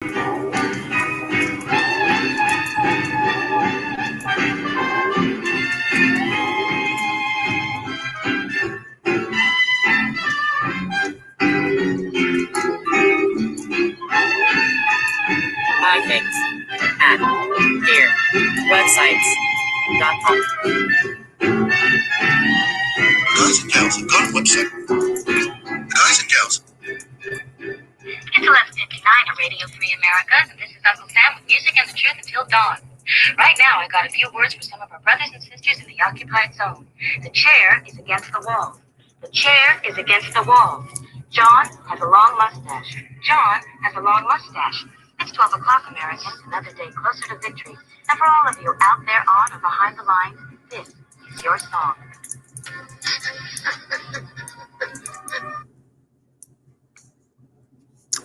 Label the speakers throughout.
Speaker 1: Buy things at dearwebsites.com.
Speaker 2: Guys and gals, go to website. Guys and gals.
Speaker 3: It's 11:59 at Radio Free America, and this is Uncle Sam with music and the truth until dawn. Right now, I got a few words for some of our brothers and sisters in the occupied zone. The chair is against the wall. The chair is against the wall. John has a long mustache. John has a long mustache. It's 12 o'clock, Americans, another day closer to victory. And for all of you out there on or behind the lines, this is your song.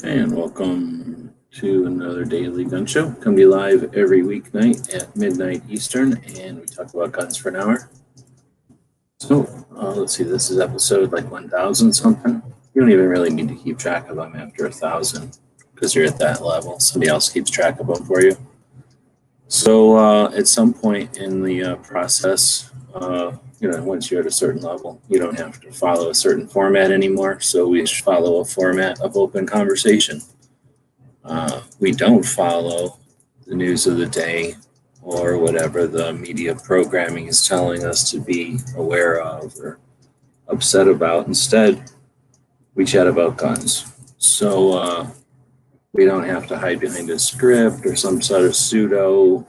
Speaker 4: And welcome to another Daily Gun Show. Come to you live every weeknight at midnight Eastern, and we talk about guns for an hour. So, let's see, this is episode like 1000 something. You don't even really need to keep track of them after 1000 because you're at that level. Somebody else keeps track of them for you. So, at some point in the process, once you're at a certain level, you don't have to follow a certain format anymore. So we follow a format of open conversation. We don't follow the news of the day or whatever the media programming is telling us to be aware of or upset about. Instead, we chat about guns. So we don't have to hide behind a script or some sort of pseudo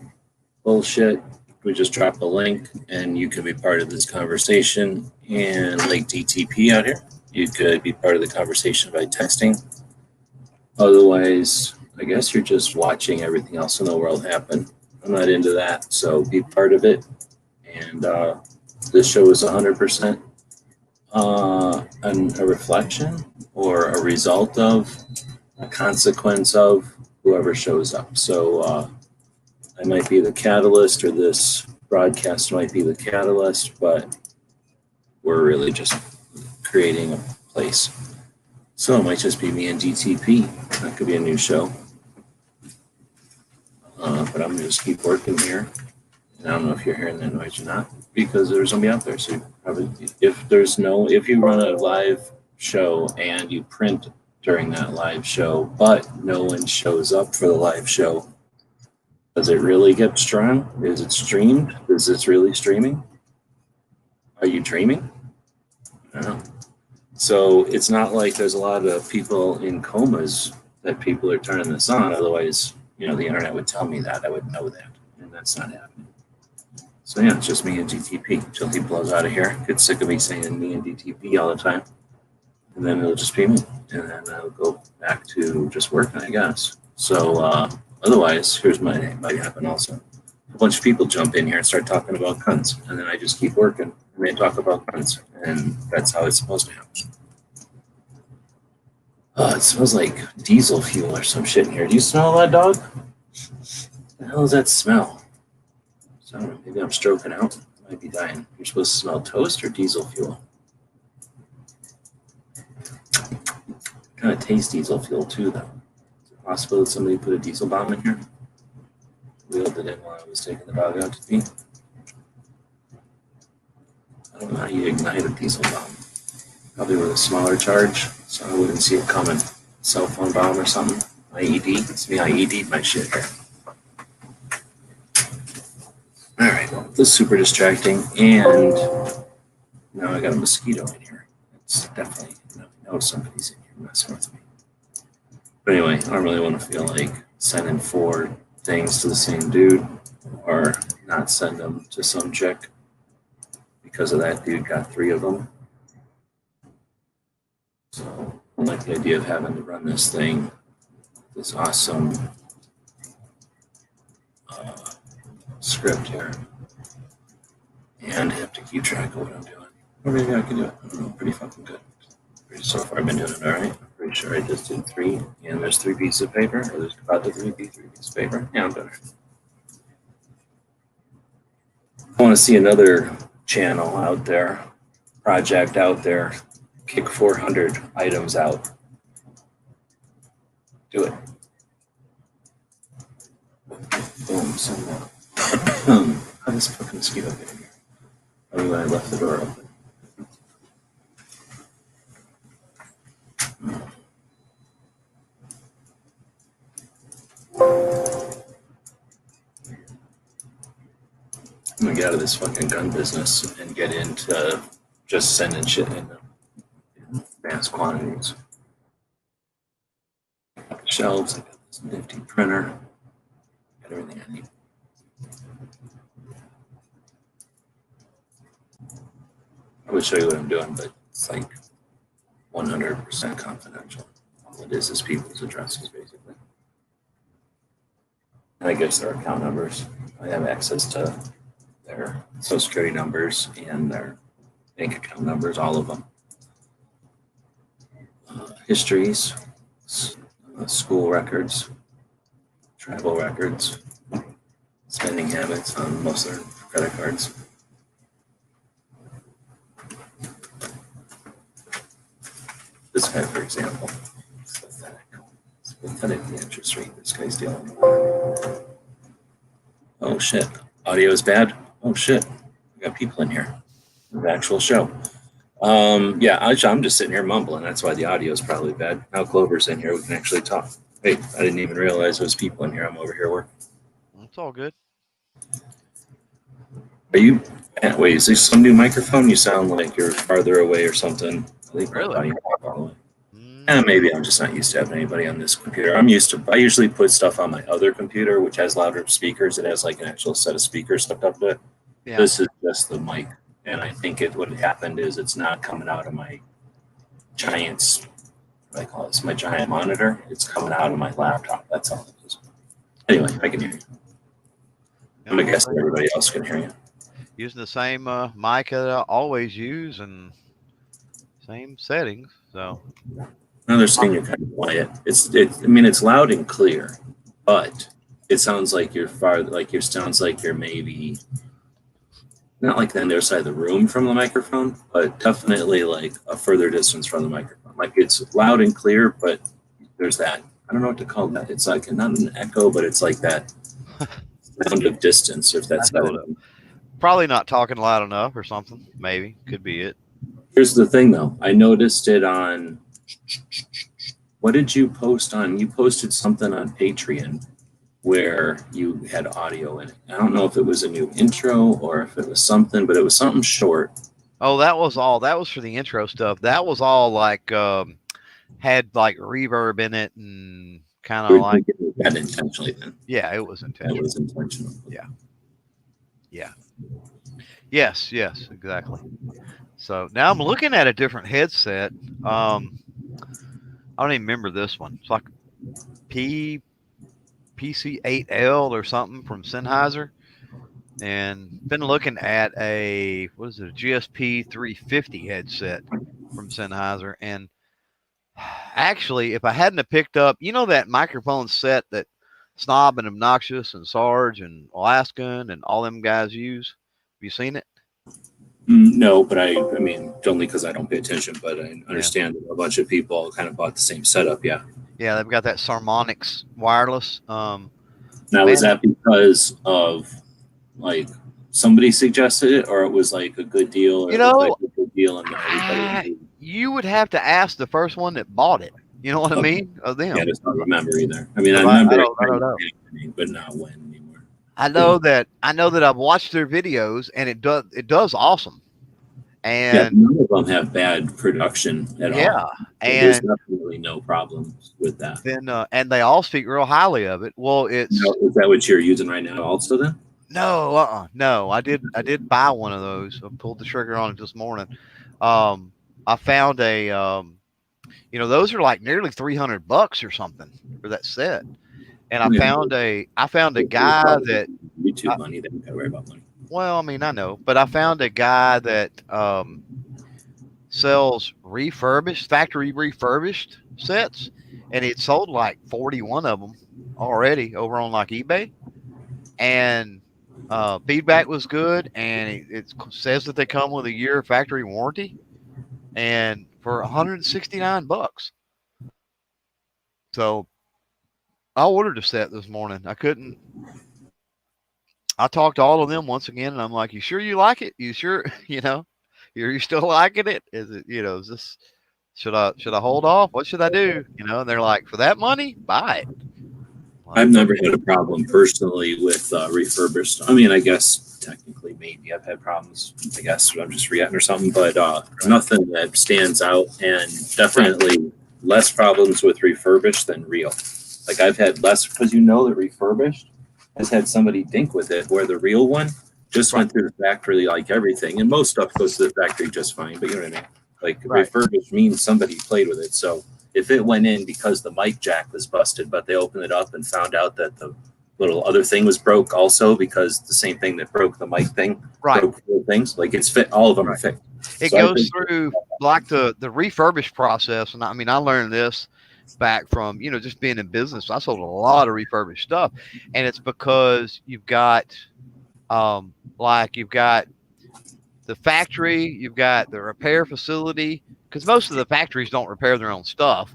Speaker 4: bullshit. We just drop a link and you can be part of this conversation. And like DTP out here, you could be part of the conversation by texting. Otherwise, I guess you're just watching everything else in the world happen. I'm not into that, so be part of it. And this show is 100% a reflection or a result of, a consequence of whoever shows up. So I might be the catalyst, or this broadcast might be the catalyst, but we're really just creating a place. So it might just be me and DTP. That could be a new show. But I'm gonna just keep working here. And I don't know if you're hearing that noise or not, because there's somebody out there. So probably, if you run a live show and you print during that live show, but no one shows up for the live show, does it really get strong? Is it streamed? Is this really streaming? Are you dreaming? I don't know. So it's not like there's a lot of people in comas that people are turning this on. Otherwise, the internet would tell me that. I would know that. And that's not happening. So yeah, it's just me and DTP until he blows out of here. Get sick of me saying me and DTP all the time. And then it'll just be me. And then I'll go back to just working, I guess. So otherwise, here's might happen also. A bunch of people jump in here and start talking about guns. And then I just keep working and they talk about guns. And that's how it's supposed to happen. It smells like diesel fuel or some shit in here. Do you smell that, dog? What the hell is that smell? So I don't know, maybe I'm stroking out. I might be dying. You're supposed to smell toast or diesel fuel. Kind of taste diesel fuel too, though. Is it possible that somebody put a diesel bomb in here? Wielded it while I was taking the dog out to pee. I don't know how you ignite a diesel bomb. Probably with a smaller charge, so I wouldn't see it coming. Cell phone bomb or something. IED. It's me. IED'd my shit here. All right. Well, this is super distracting, and now I got a mosquito in here. It's definitely, I know somebody's in here messing with me. But anyway, I don't really want to feel like sending 4 things to the same dude, or not send them to some chick because of that dude got 3 of them. So I like the idea of having to run this thing, this awesome script here, and have to keep track of what I'm doing. Or maybe I can do it. I don't know, pretty fucking good. So far I've been doing it all right. I'm pretty sure I just did 3, and there's 3 pieces of paper, or there's about to 3 pieces of paper. Yeah, I'm doing it. I want to see another channel out there, project out there, kick 400 items out. Do it. Boom, send that. How does fucking mosquito get in here? Oh, I left the door open. I'm gonna get out of this fucking gun business and get into just sending shit in mass quantities. Got the shelves, I got this nifty printer, got everything I need. I would show you what I'm doing, but it's like 100% confidential. All it is people's addresses, basically. And I guess their account numbers. I have access to their social security numbers and their bank account numbers, all of them. Histories, school records, travel records, spending habits on most of their credit cards. This guy, for example, it's pathetic. It's pathetic the interest rate this guy's dealing with. Oh shit, audio is bad. Oh shit, we got people in here. The actual show. Yeah, I'm just sitting here mumbling. That's why the audio is probably bad. Now Clover's in here, we can actually talk. Hey, I didn't even realize there was people in here. I'm over here working.
Speaker 5: It's all good.
Speaker 4: Are you? Wait, is this some new microphone? You sound like you're farther away or something.
Speaker 5: Really?
Speaker 4: Maybe I'm just not used to having anybody on this computer. I usually put stuff on my other computer, which has louder speakers. It has like an actual set of speakers hooked up to it.
Speaker 5: Yeah.
Speaker 4: This is just the mic. And I think what happened is it's not coming out of my giant, what do I call this? My giant monitor. It's coming out of my laptop. That's all it is. Anyway, I can hear you. I'm going to guess that everybody else can hear you.
Speaker 5: Using the same mic that I always use and same settings. So
Speaker 4: Another thing, you're kind of quiet. It's loud and clear, but it sounds like you're sounds like you're maybe not like on the other side of the room from the microphone, but definitely like a further distance from the microphone. Like it's loud and clear, but there's that, I don't know what to call that. It's like not an echo, but it's like that sound of distance, if that's better.
Speaker 5: Probably not talking loud enough or something. Maybe. Could be it.
Speaker 4: Here's the thing though. I noticed it on, what did you post on? You posted something on Patreon where you had audio in it. I don't know if it was a new intro or if it was something, but it was something short.
Speaker 5: Oh, that was for the intro stuff. That was all like had like reverb in it and kind of like
Speaker 4: that intentionally then.
Speaker 5: Yeah, it was intentional.
Speaker 4: It was intentional.
Speaker 5: Yeah. Yes, exactly. So now I'm looking at a different headset. I don't even remember this one. It's like PC8L or something from Sennheiser, and been looking at a GSP 350 headset from Sennheiser. And actually, if I hadn't have picked up, that microphone set that Snob and Obnoxious and Sarge and Alaskan and all them guys use, have you seen it?
Speaker 4: No, but I mean, only because I don't pay attention, but I understand that a bunch of people kind of bought the same setup. Yeah,
Speaker 5: they've got that Sarmonix wireless.
Speaker 4: Now, is that because of like somebody suggested it, or it was like a good deal, or like a good deal, and
Speaker 5: you would have to ask the first one that bought it. You know what I mean? Of them.
Speaker 4: Yeah, I just don't remember either. I mean, I remember, I don't know, but not when anymore.
Speaker 5: I know that I've watched their videos, and it does awesome. And
Speaker 4: none of them have bad production at all.
Speaker 5: Yeah, and
Speaker 4: there's definitely no problems with that.
Speaker 5: Then and they all speak real highly of it. Well, is
Speaker 4: that what you're using right now also then?
Speaker 5: No, no. I did buy one of those. I pulled the trigger on it this morning. I found a those are like nearly $300 or something for that set. And I found a guy that
Speaker 4: YouTube money. They don't worry about money.
Speaker 5: Well, I mean, I know, but I found a guy that sells factory refurbished sets, and it sold like 41 of them already over on like eBay. And feedback was good, and it says that they come with a year factory warranty, and for $169. So I ordered a set this morning. I couldn't I talked to all of them once again, and I'm like, "You sure you like it? You sure you know you're still liking it? Is it is this should I hold off? What should I do? And they're like, for that money, buy it.
Speaker 4: I've
Speaker 5: Like,
Speaker 4: never had a problem personally with refurbished. I mean, I guess technically maybe I've had problems. I guess I'm just forgetting or something, but nothing that stands out, and definitely less problems with refurbished than real. Like I've had less because that refurbished has had somebody dink with it, where the real one just went through the factory like everything, and most stuff goes to the factory just fine. But you know what I mean? Like refurbished means somebody played with it, so if it went in because the mic jack was busted, but they opened it up and found out that the little other thing was broke also because the same thing that broke the mic thing broke the things. Like it's fit, all of them are fixed.
Speaker 5: It goes through like the refurbished process, and I mean I learned this back from just being in business. I sold a lot of refurbished stuff, and it's because you've got you've got the factory, you've got the repair facility, because most of the factories don't repair their own stuff.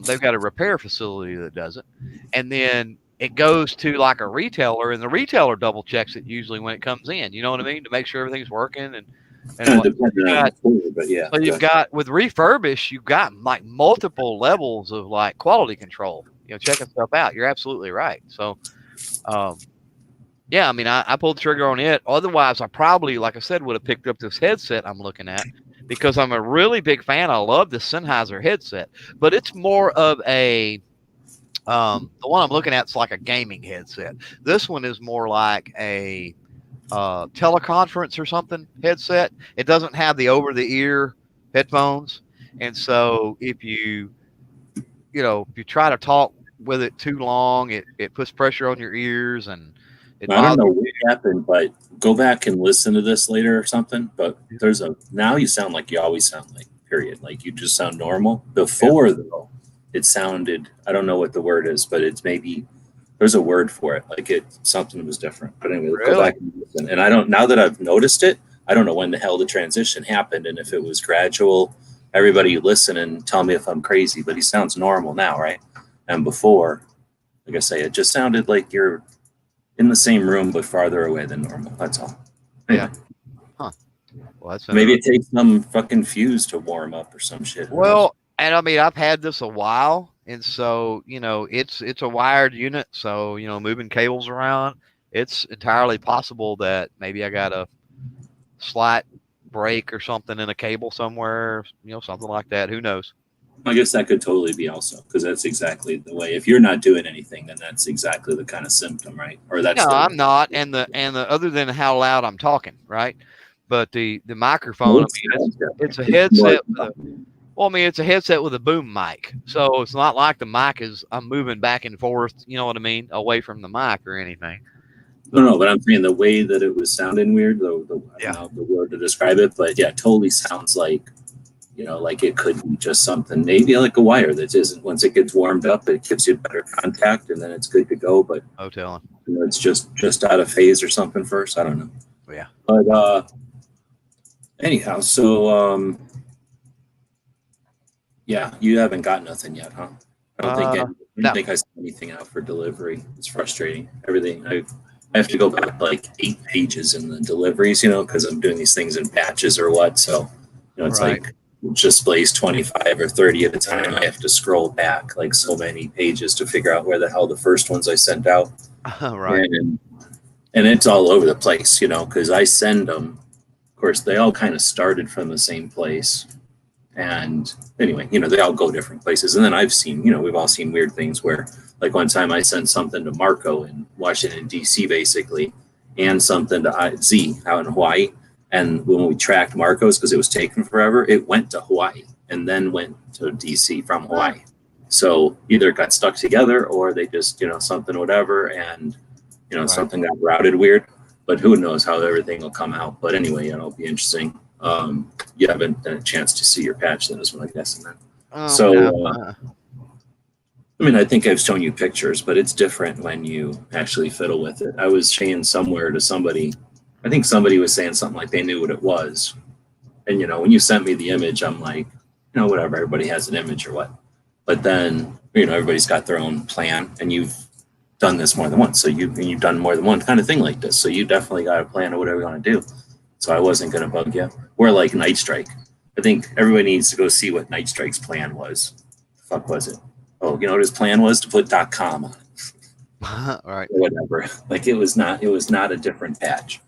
Speaker 5: They've got a repair facility that does it. And then it goes to like a retailer, and the retailer double checks it usually when it comes in. You know what I mean? To make sure everything's working. And
Speaker 4: kind of depending on the food, but yeah.
Speaker 5: So you've got with refurbish, you've got like multiple levels of like quality control. Checking stuff out. You're absolutely right. So, yeah, I mean, I pulled the trigger on it. Otherwise, I probably, like I said, would have picked up this headset I'm looking at because I'm a really big fan. I love the Sennheiser headset, but it's more of a the one I'm looking at is like a gaming headset. This one is more like a teleconference or something headset. It doesn't have the over-the-ear headphones, and so if you try to talk with it too long, it puts pressure on your ears and.
Speaker 4: I don't know what happened, but go back and listen to this later or something. But now you sound like you always sound like, period. Like you just sound normal. Before though, it sounded, I don't know what the word is, but it's maybe there's a word for it. Like something was different. But anyway, go back and listen. And now that I've noticed it, I don't know when the hell the transition happened and if it was gradual. Everybody listen and tell me if I'm crazy, but he sounds normal now, right? And before, like I say, it just sounded like you're in the same room but farther away than normal. That's all.
Speaker 5: Yeah. Huh. Well, that's
Speaker 4: maybe it takes some fucking fuse to warm up or some shit.
Speaker 5: Well, and I mean I've had this a while, and so it's a wired unit, so moving cables around, it's entirely possible that maybe I got a slight break or something in a cable somewhere, something like that. Who knows?
Speaker 4: I guess that could totally be also because that's exactly the way. If you're not doing anything, then that's exactly the kind of symptom, right? Or that's
Speaker 5: I'm not, and the other than how loud I'm talking, right? But the microphone, it's a headset. It's a headset with a boom mic, so it's not like the mic I'm moving back and forth. You know what I mean, away from the mic or anything.
Speaker 4: No, but I'm saying the way that it was sounding weird. I don't know the word to describe it, but yeah, it totally sounds like. Like it could be just something, maybe like a wire that isn't. Once it gets warmed up, it gives you better contact, and then it's good to go. But it's just out of phase or something first. I don't know.
Speaker 5: Yeah.
Speaker 4: But anyhow, so yeah, you haven't got nothing yet, huh? I don't think I sent anything out for delivery. It's frustrating. Everything I have to go back like 8 pages in the deliveries, because I'm doing these things in batches or what. So it's like. Just plays 25 or 30 at a time. I have to scroll back like so many pages to figure out where the hell the first ones I sent out.
Speaker 5: Right.
Speaker 4: And it's all over the place, because I send them. Of course, they all kind of started from the same place. And anyway, they all go different places. And then I've seen, we've all seen weird things where, like one time I sent something to Marco in Washington, D.C., basically, and something to Z out in Hawaii. And when we tracked Marco's, because it was taking forever, it went to Hawaii and then went to DC from Hawaii. So either it got stuck together or they just, something, whatever. And, something got routed weird. But who knows how everything will come out. But anyway, it'll be interesting. You haven't had a chance to see your patch then, is what I'm guessing then. I mean, I think I've shown you pictures, but it's different when you actually fiddle with it. I was saying somewhere to somebody, I think somebody was saying something like they knew what it was. And, when you sent me the image, I'm like, whatever, everybody has an image or what. But then, everybody's got their own plan. And you've done this more than once. So you've done more than one kind of thing like this. So you definitely got a plan of whatever you want to do. So I wasn't going to bug you. Or like Night Strike. I think everybody needs to go see what Night Strike's plan was. The fuck was it? Oh, you know what his plan was? To put .com on it.
Speaker 5: Right.
Speaker 4: Or whatever. Like it was not a different patch.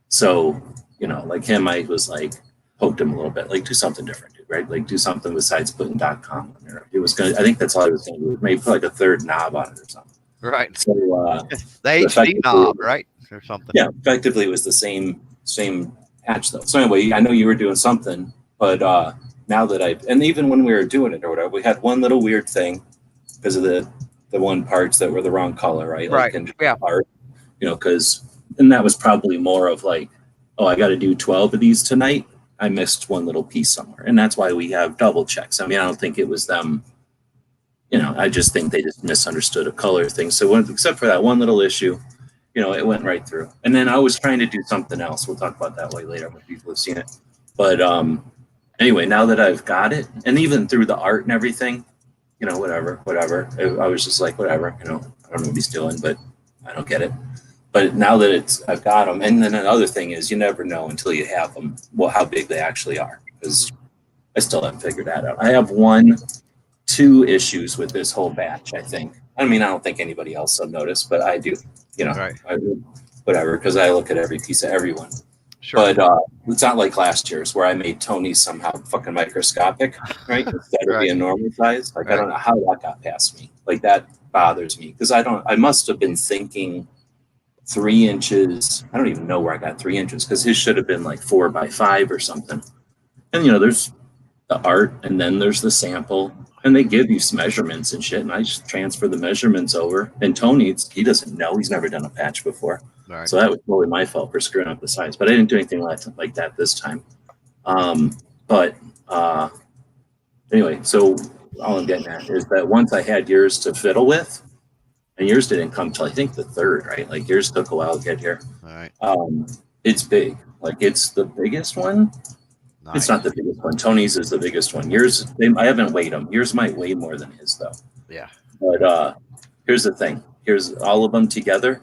Speaker 4: So, you know, like him, I was like, poked him a little bit, like do something different, dude, right? Like do something besides putting .com on there. It was gonna, I think that's all I was going to do. Maybe put like a third knob on it or something.
Speaker 5: Right.
Speaker 4: So
Speaker 5: the HD knob, right? Or something.
Speaker 4: Yeah, effectively it was the same patch though. So anyway, I know you were doing something, but now that and even when we were doing it or whatever, we had one little weird thing because of the one parts that were the wrong color, right?
Speaker 5: Right.
Speaker 4: Like
Speaker 5: Yeah.
Speaker 4: Part, you know, and that was probably more of like, oh, I got to do 12 of these tonight. I missed one little piece somewhere. And that's why we have double checks. I mean, I don't think it was them, you know, I just think they just misunderstood a color thing. So except for that one little issue, you know, it went right through. And then I was trying to do something else. We'll talk about that way later when people have seen it. But anyway, now that I've got it, and even through the art and everything, you know, whatever. I was just like, whatever, you know, I don't know what he's doing, but I don't get it. But now that I've got them, and then another thing is you never know until you have them, well, how big they actually are, because I still haven't figured that out. I have 2 issues with this whole batch, I think. I mean, I don't think anybody else will notice, but I do, you know,
Speaker 5: Right.
Speaker 4: Whatever, because I look at every piece of everyone.
Speaker 5: Sure.
Speaker 4: But it's not like last year's where I made Tony's somehow fucking microscopic, right? Instead of being normal size. Like, I don't know how that got past me. Like, that bothers me because I must have been thinking 3 inches. I don't even know where I got 3 inches because his should have been like 4 by 5 or something. And, you know, there's the art and then there's the sample and they give you some measurements and shit. And I just transfer the measurements over. And Tony, he doesn't know. He's never done a patch before.
Speaker 5: Right.
Speaker 4: So that was totally my fault for screwing up the size, but I didn't do anything like that this time. But anyway, so all I'm getting at is that once I had yours to fiddle with, and yours didn't come till I think the 3rd, right? Like yours took a while to get here.
Speaker 5: All right.
Speaker 4: It's big. Like it's the biggest one.
Speaker 5: Nice.
Speaker 4: It's not the biggest one. Tony's is the biggest one. Yours, I haven't weighed them. Yours might weigh more than his though.
Speaker 5: Yeah.
Speaker 4: But here's the thing. Here's all of them together.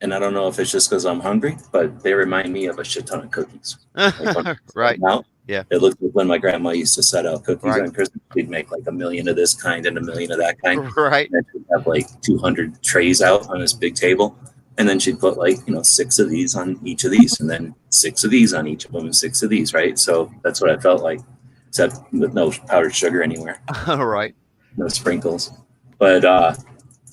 Speaker 4: And I don't know if it's just because I'm hungry, but they remind me of a shit ton of cookies. Like
Speaker 5: Right.
Speaker 4: Out,
Speaker 5: yeah.
Speaker 4: It looked like when my grandma used to set out cookies
Speaker 5: Right.
Speaker 4: on Christmas. We'd make like 1 million of this kind and 1 million of that kind.
Speaker 5: Right.
Speaker 4: And she'd have like 200 trays out on this big table. And then she'd put like, you know, 6 of these on each of these and then 6 of these on each of them and 6 of these, right? So that's what I felt like, except with no powdered sugar anywhere.
Speaker 5: Right.
Speaker 4: No sprinkles. But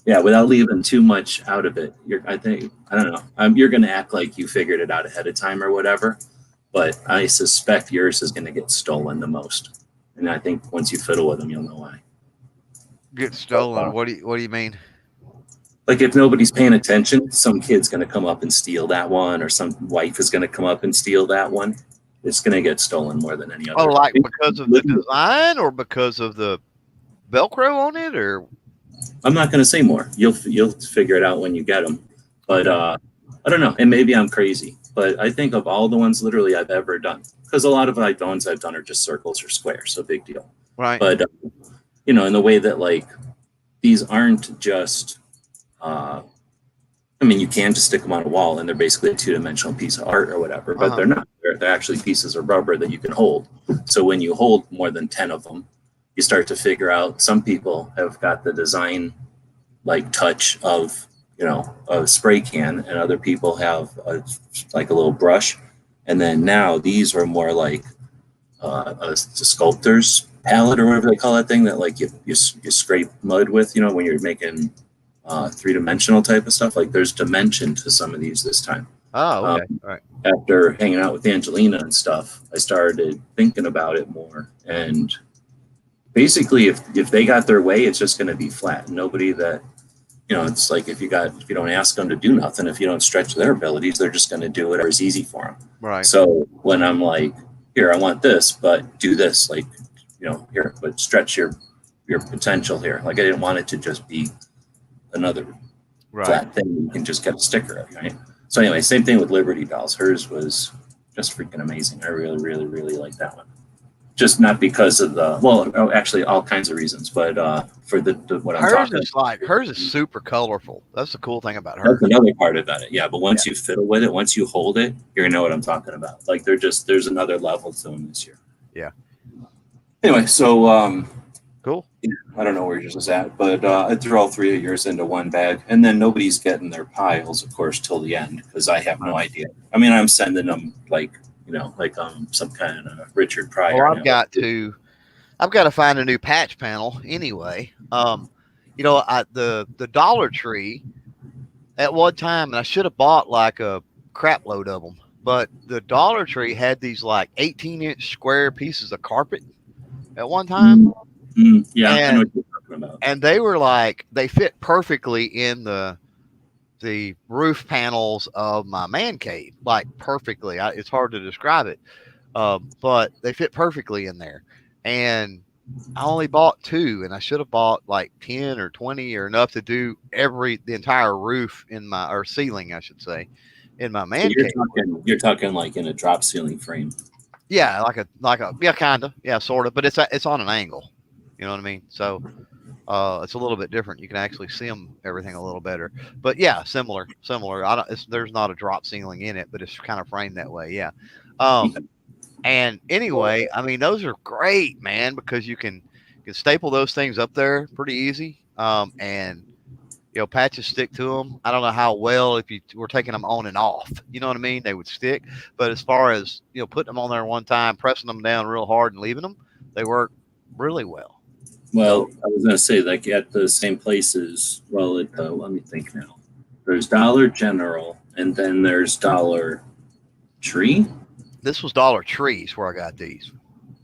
Speaker 4: yeah, without leaving too much out of it, I don't know. You're going to act like you figured it out ahead of time or whatever, but I suspect yours is going to get stolen the most. And I think once you fiddle with them, you'll know why.
Speaker 5: Get stolen. What do you mean?
Speaker 4: Like if nobody's paying attention, some kid's going to come up and steal that one, or some wife is going to come up and steal that one. It's going to get stolen more than any other.
Speaker 5: Oh, like because of the design or because of the Velcro on it, or?
Speaker 4: I'm not going to say more. You'll figure it out when you get them. But I don't know. And maybe I'm crazy. But I think of all the ones literally I've ever done, because a lot of the ones I've done are just circles or squares, so big deal.
Speaker 5: Right.
Speaker 4: But you know, in the way that like these aren't just. I mean, you can just stick them on a wall, and they're basically a 2-dimensional piece of art or whatever. But they're not. They're actually pieces of rubber that you can hold. So when you hold more than 10 of them, you start to figure out some people have got the design like touch of, you know, a spray can, and other people have like a little brush. And then now these are more like a sculptor's palette or whatever they call that thing that like you scrape mud with, you know, when you're making 3-dimensional type of stuff. Like there's dimension to some of these this time.
Speaker 5: Oh, okay. All right.
Speaker 4: After hanging out with Angelina and stuff, I started thinking about it more. And basically, if they got their way, it's just going to be flat. Nobody that, you know, it's like if you don't ask them to do nothing, if you don't stretch their abilities, they're just going to do whatever is easy for them.
Speaker 5: Right.
Speaker 4: So when I'm like, here, I want this, but do this, like, you know, here, but stretch your potential here. Like I didn't want it to just be another flat thing you can just get a sticker of, right? So anyway, same thing with Liberty Dolls. Hers was just freaking amazing. I really, really, really like that one. just not because of actually all kinds of reasons, but for the what I'm
Speaker 5: Hers
Speaker 4: talking
Speaker 5: is like hers is super colorful. That's the cool thing about
Speaker 4: That's
Speaker 5: hers.
Speaker 4: another part about it. Yeah, but once you fiddle with it, once you hold it, you're gonna know what I'm talking about. Like there's another level to them this year.
Speaker 5: Yeah.
Speaker 4: Anyway, so
Speaker 5: Cool.
Speaker 4: I don't know where yours is at, but I threw all three of yours into one bag, and then nobody's getting their piles, of course, till the end because I have no idea. I mean, I'm sending them like some kind of Richard Pryor.
Speaker 5: Well, I've got to find a new patch panel anyway. The Dollar Tree at one time, and I should have bought like a crap load of them, but the Dollar Tree had these like 18-inch square pieces of carpet at one time.
Speaker 4: Yeah, I know what you're talking about.
Speaker 5: And they were like, they fit perfectly in the roof panels of my man cave, like perfectly. It's hard to describe it, but they fit perfectly in there. And I only bought 2, and I should have bought like 10 or 20 or enough to do the entire roof or ceiling, I should say, in my man cave.
Speaker 4: You're talking like in a drop ceiling frame.
Speaker 5: Yeah, kind of, yeah, sort of, but it's on an angle. You know what I mean? So it's a little bit different. You can actually see everything a little better. But yeah, similar. There's not a drop ceiling in it, but it's kind of framed that way. Yeah. And anyway, I mean, those are great, man, because you can staple those things up there pretty easy. And patches stick to them. I don't know how well if you were taking them on and off, you know what I mean, they would stick. But as far as putting them on there one time, pressing them down real hard and leaving them, they work really well.
Speaker 4: Well, I was going to say, like at the same places. Well, let me think now. There's Dollar General, and then there's Dollar Tree.
Speaker 5: This was Dollar Trees where I got these.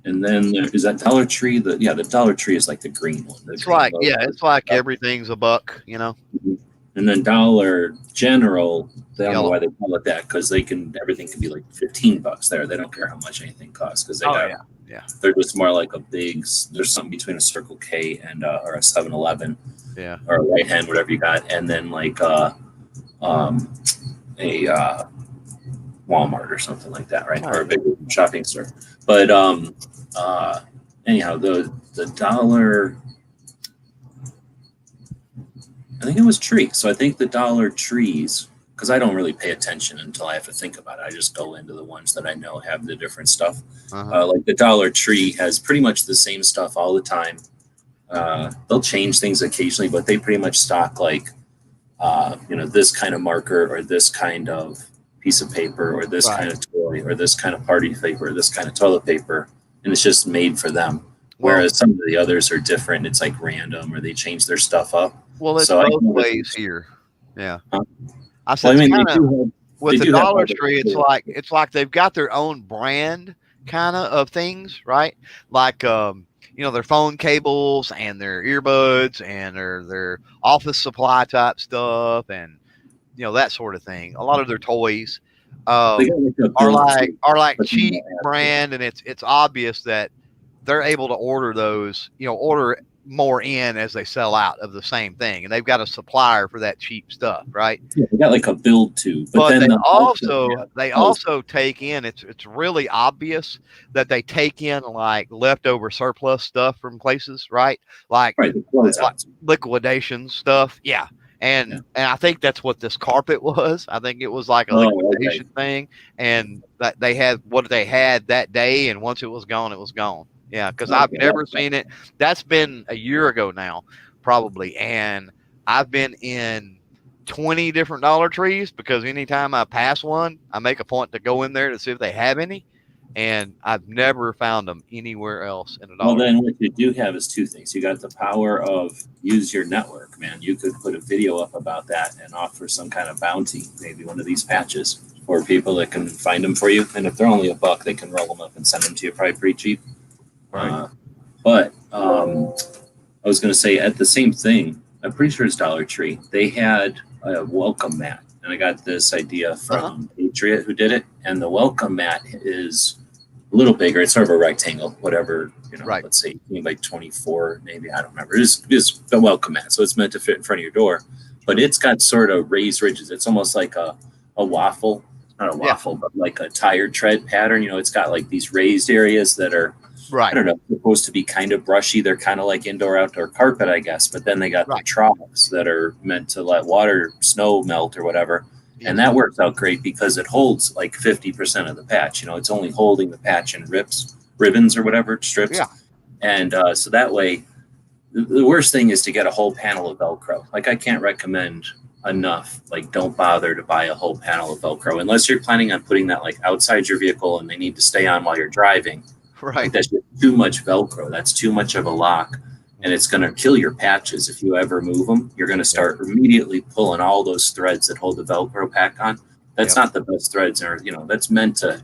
Speaker 4: And then is that Dollar Tree? The Dollar Tree is like the green one.
Speaker 5: It's like it's like everything's a buck,
Speaker 4: Mm-hmm. And then Dollar General, they don't know why they call it that because everything can be like $15 there. They don't care how much anything costs because they're just more like there's something between a Circle K and or a 7-Eleven, or a Right Hand, whatever you got, and then like a Walmart or something like that, right? Or a big shopping store. But anyhow, the Dollar, I think it was Tree. So I think the Dollar Trees, because I don't really pay attention until I have to think about it. I just go into the ones that I know have the different stuff. Like the Dollar Tree has pretty much the same stuff all the time. They'll change things occasionally, but they pretty much stock like, this kind of marker or this kind of piece of paper or this kind of toy or this kind of party paper or this kind of toilet paper. And it's just made for them. Whereas some of the others are different. It's like random or they change their stuff up.
Speaker 5: Well, it's both ways here. Yeah. I said, with the Dollar Tree, it's like they've got their own brand kind of things, right? Like, their phone cables and their earbuds and their office supply type stuff and, that sort of thing. A lot of their toys are like cheap brand, and it's obvious that they're able to order those, order more in as they sell out of the same thing, and they've got a supplier for that cheap stuff, right?
Speaker 4: Yeah, they got like a build too, but then
Speaker 5: they also take in. It's really obvious that they take in like leftover surplus stuff from places, right? Like liquidation stuff, yeah. And I think that's what this carpet was. I think it was like a liquidation thing, and that they had what they had that day, and once it was gone, it was gone. Yeah, because I've never seen it. That's been a year ago now, probably. And I've been in 20 different Dollar Trees because anytime I pass one, I make a point to go in there to see if they have any. And I've never found them anywhere else in a Dollar Tree.
Speaker 4: Well, then what you do have is two things. You got the power of use your network, man. You could put a video up about that and offer some kind of bounty, maybe one of these patches for people that can find them for you. And if they're only $1, they can roll them up and send them to you probably pretty cheap. Right. But I was going to say at the same thing, I'm pretty sure it's Dollar Tree. They had a welcome mat, and I got this idea from Patriot who did it. And the welcome mat is a little bigger. It's sort of a rectangle, whatever, let's say like 24, maybe, I don't remember. It's the welcome mat. So it's meant to fit in front of your door, but it's got sort of raised ridges. It's almost like a waffle, not a waffle, but like a tire tread pattern. It's got like these raised areas that are
Speaker 5: Right.
Speaker 4: I don't know, supposed to be kind of brushy. They're kind of like indoor outdoor carpet, I guess. But then they got the
Speaker 5: Right.
Speaker 4: troughs that are meant to let water, snow melt or whatever.
Speaker 5: Yes.
Speaker 4: And that works out great because it holds like 50% of the patch. It's only holding the patch in ribbons or whatever, strips.
Speaker 5: Yeah.
Speaker 4: And so that way, the worst thing is to get a whole panel of Velcro. Like, I can't recommend enough. Like, don't bother to buy a whole panel of Velcro unless you're planning on putting that like outside your vehicle and they need to stay on while you're driving. Like,
Speaker 5: Right.
Speaker 4: that's just too much Velcro. That's too much of a lock. And it's going to kill your patches. If you ever move them, you're going to start immediately pulling all those threads that hold the Velcro pack on. That's not the best threads. Or, that's meant to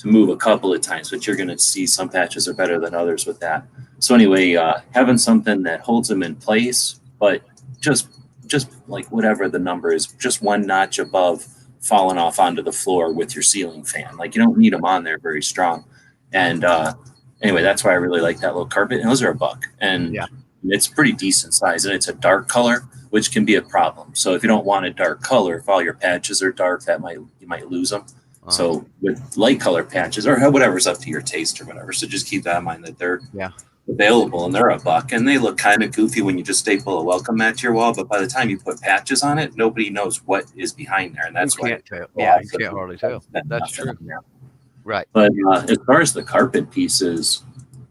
Speaker 4: move a couple of times, but you're going to see some patches are better than others with that. So anyway, having something that holds them in place, but just like whatever the number is, just one notch above falling off onto the floor with your ceiling fan. Like, you don't need them on there very strong. And anyway, that's why I really like that little carpet. And those are $1, and it's pretty decent size, and it's a dark color, which can be a problem. So if you don't want a dark color, if all your patches are dark, you might lose them. So with light color patches or whatever's up to your taste or whatever. So just keep that in mind that they're available and they're $1, and they look kind of goofy when you just staple a welcome mat to your wall. But by the time you put patches on it, nobody knows what is behind there, and that's
Speaker 5: You
Speaker 4: why
Speaker 5: can't tell. Yeah, you can't hardly tell. That's true. Right.
Speaker 4: But as far as the carpet pieces,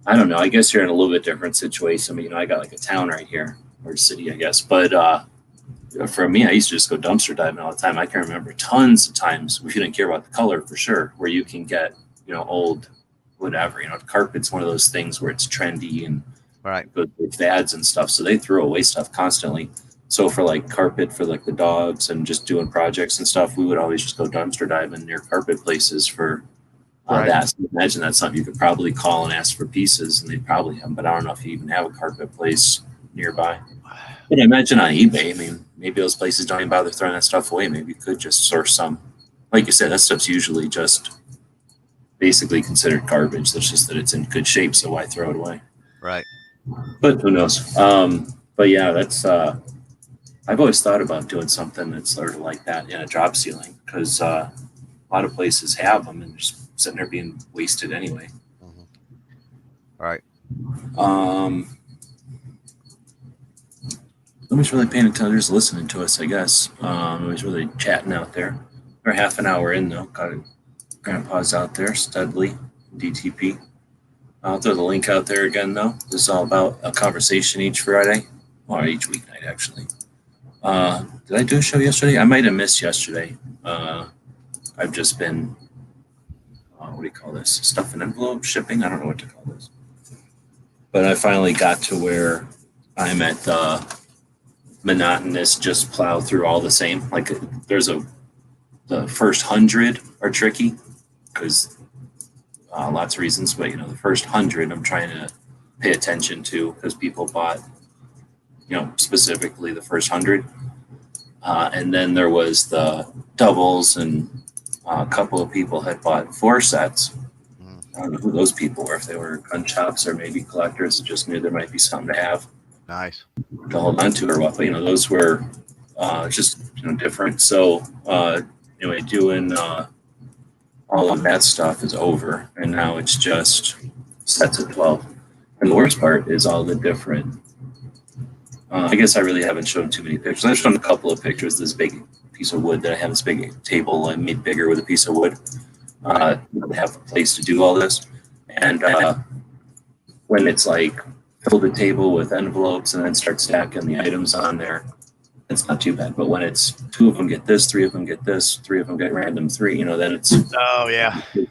Speaker 4: I don't know. I guess you're in a little bit different situation. I mean, I got like a town right here, or city, I guess. But for me, I used to just go dumpster diving all the time. I can remember tons of times, if you didn't care about the color for sure, where you can get, old whatever. Carpet's one of those things where it's trendy and good with fads and stuff. So they throw away stuff constantly. So for like carpet for like the dogs and just doing projects and stuff, we would always just go dumpster diving near carpet places for that. So imagine that's something you could probably call and ask for pieces, and they probably have them, but I don't know if you even have a carpet place nearby. But I imagine on eBay, I mean, maybe those places don't even bother throwing that stuff away. Maybe you could just source some. Like you said, that stuff's usually just basically considered garbage. That's just that it's in good shape, so why throw it away?
Speaker 5: Right.
Speaker 4: But who knows? But yeah, that's I've always thought about doing something that's sort of like that in a drop ceiling, because a lot of places have them and just sitting there being wasted anyway.
Speaker 5: Right.
Speaker 4: Nobody's really paying attention. They're just listening to us, I guess. Nobody's really chatting out there. We're half an hour in, though. Got it. Grandpa's out there, Dudley, DTP. I'll throw the link out there again, though. This is all about a conversation each Friday, or each weeknight, actually. Did I do a show yesterday? I might have missed yesterday. I've just been, what do you call this? Stuff in envelope, shipping? I don't know what to call this. But I finally got to where I'm at monotonous, just plow through all the same. Like the first 100 are tricky because lots of reasons, but the first 100 I'm trying to pay attention to because people bought, specifically the first 100. And then there was the doubles, and a couple of people had bought 4 sets. I don't know who those people were, if they were gun shops or maybe collectors that just knew there might be something to have.
Speaker 5: Nice.
Speaker 4: To hold on to or what, but those were just different. So anyway, doing all of that stuff is over, and now it's just sets of 12. And the worst part is all the different. I guess I really haven't shown too many pictures. I've shown a couple of pictures. This big piece of wood that I have, this big table I made bigger with a piece of wood. I have a place to do all this, and when it's like fill the table with envelopes and then start stacking the items on there, it's not too bad. But when it's 2 of them get this, 3 of them get this, 3 of them get random 3, then it's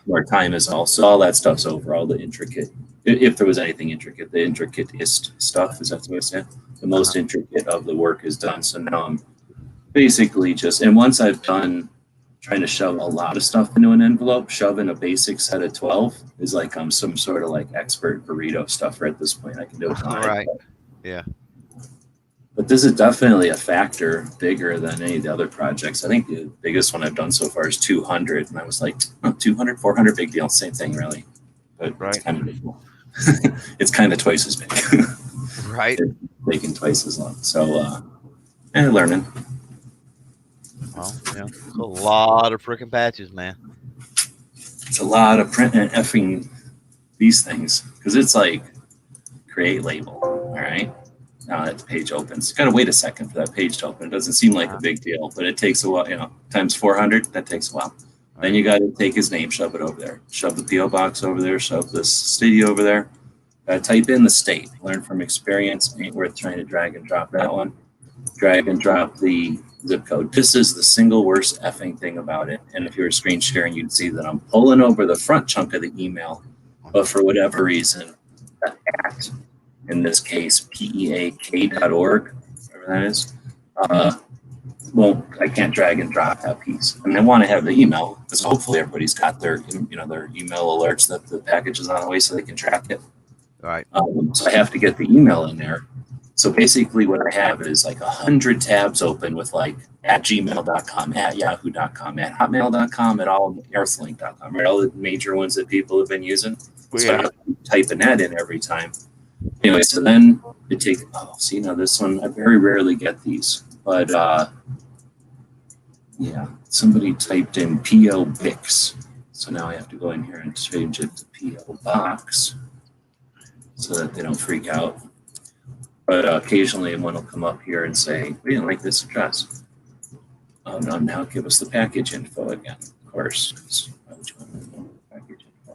Speaker 4: more time is all. So all that stuff's over. All the intricate, if there was anything intricate, the intricatest stuff, is that the way to say it? The most intricate of the work is done. So now I'm basically just, and once I've done trying to shove a lot of stuff into an envelope, shoving a basic set of 12 is like I'm some sort of like expert burrito stuffer at this point. I can do it.
Speaker 5: Right. Yeah.
Speaker 4: But this is definitely a factor bigger than any of the other projects. I think the biggest one I've done so far is 200. And I was like, 200, 400, big deal. Same thing, really. But it's kind of big. It's kind of twice as big.
Speaker 5: Right.
Speaker 4: It's taking twice as long. So, and learning.
Speaker 5: Well, it's a lot of freaking patches, man.
Speaker 4: It's a lot of print and effing these things because it's like create label. All right. Now that page opens. Got to wait a second for that page to open. It doesn't seem like a big deal, but it takes a while. Times 400, that takes a while. Then you got to take his name, shove it over there, shove the PO box over there, shove this city over there. Type in the state. Learn from experience. Ain't worth trying to drag and drop that one. Drag and drop the zip code. This is the single worst effing thing about it. And if you were screen sharing, you'd see that I'm pulling over the front chunk of the email, but for whatever reason, the at, in this case, peak.org, whatever that is, I can't drag and drop that piece. And I want to have the email because hopefully everybody's got their email alerts that the package is on the way so they can track it.
Speaker 5: Right.
Speaker 4: So I have to get the email in there. So basically what I have is like 100 tabs open with like at gmail.com, at yahoo.com, at hotmail.com, at all earthlink.com, right? All the major ones that people have been using. So I have to type an ad in every time. Anyway, so then it takes, now this one, I very rarely get these, but somebody typed in P.O. Bix. So now I have to go in here and change it to P.O. Box so that they don't freak out. But occasionally one will come up here and say, we didn't like this address. Oh, no, now give us the package info again, of course. Why would you want to know the package info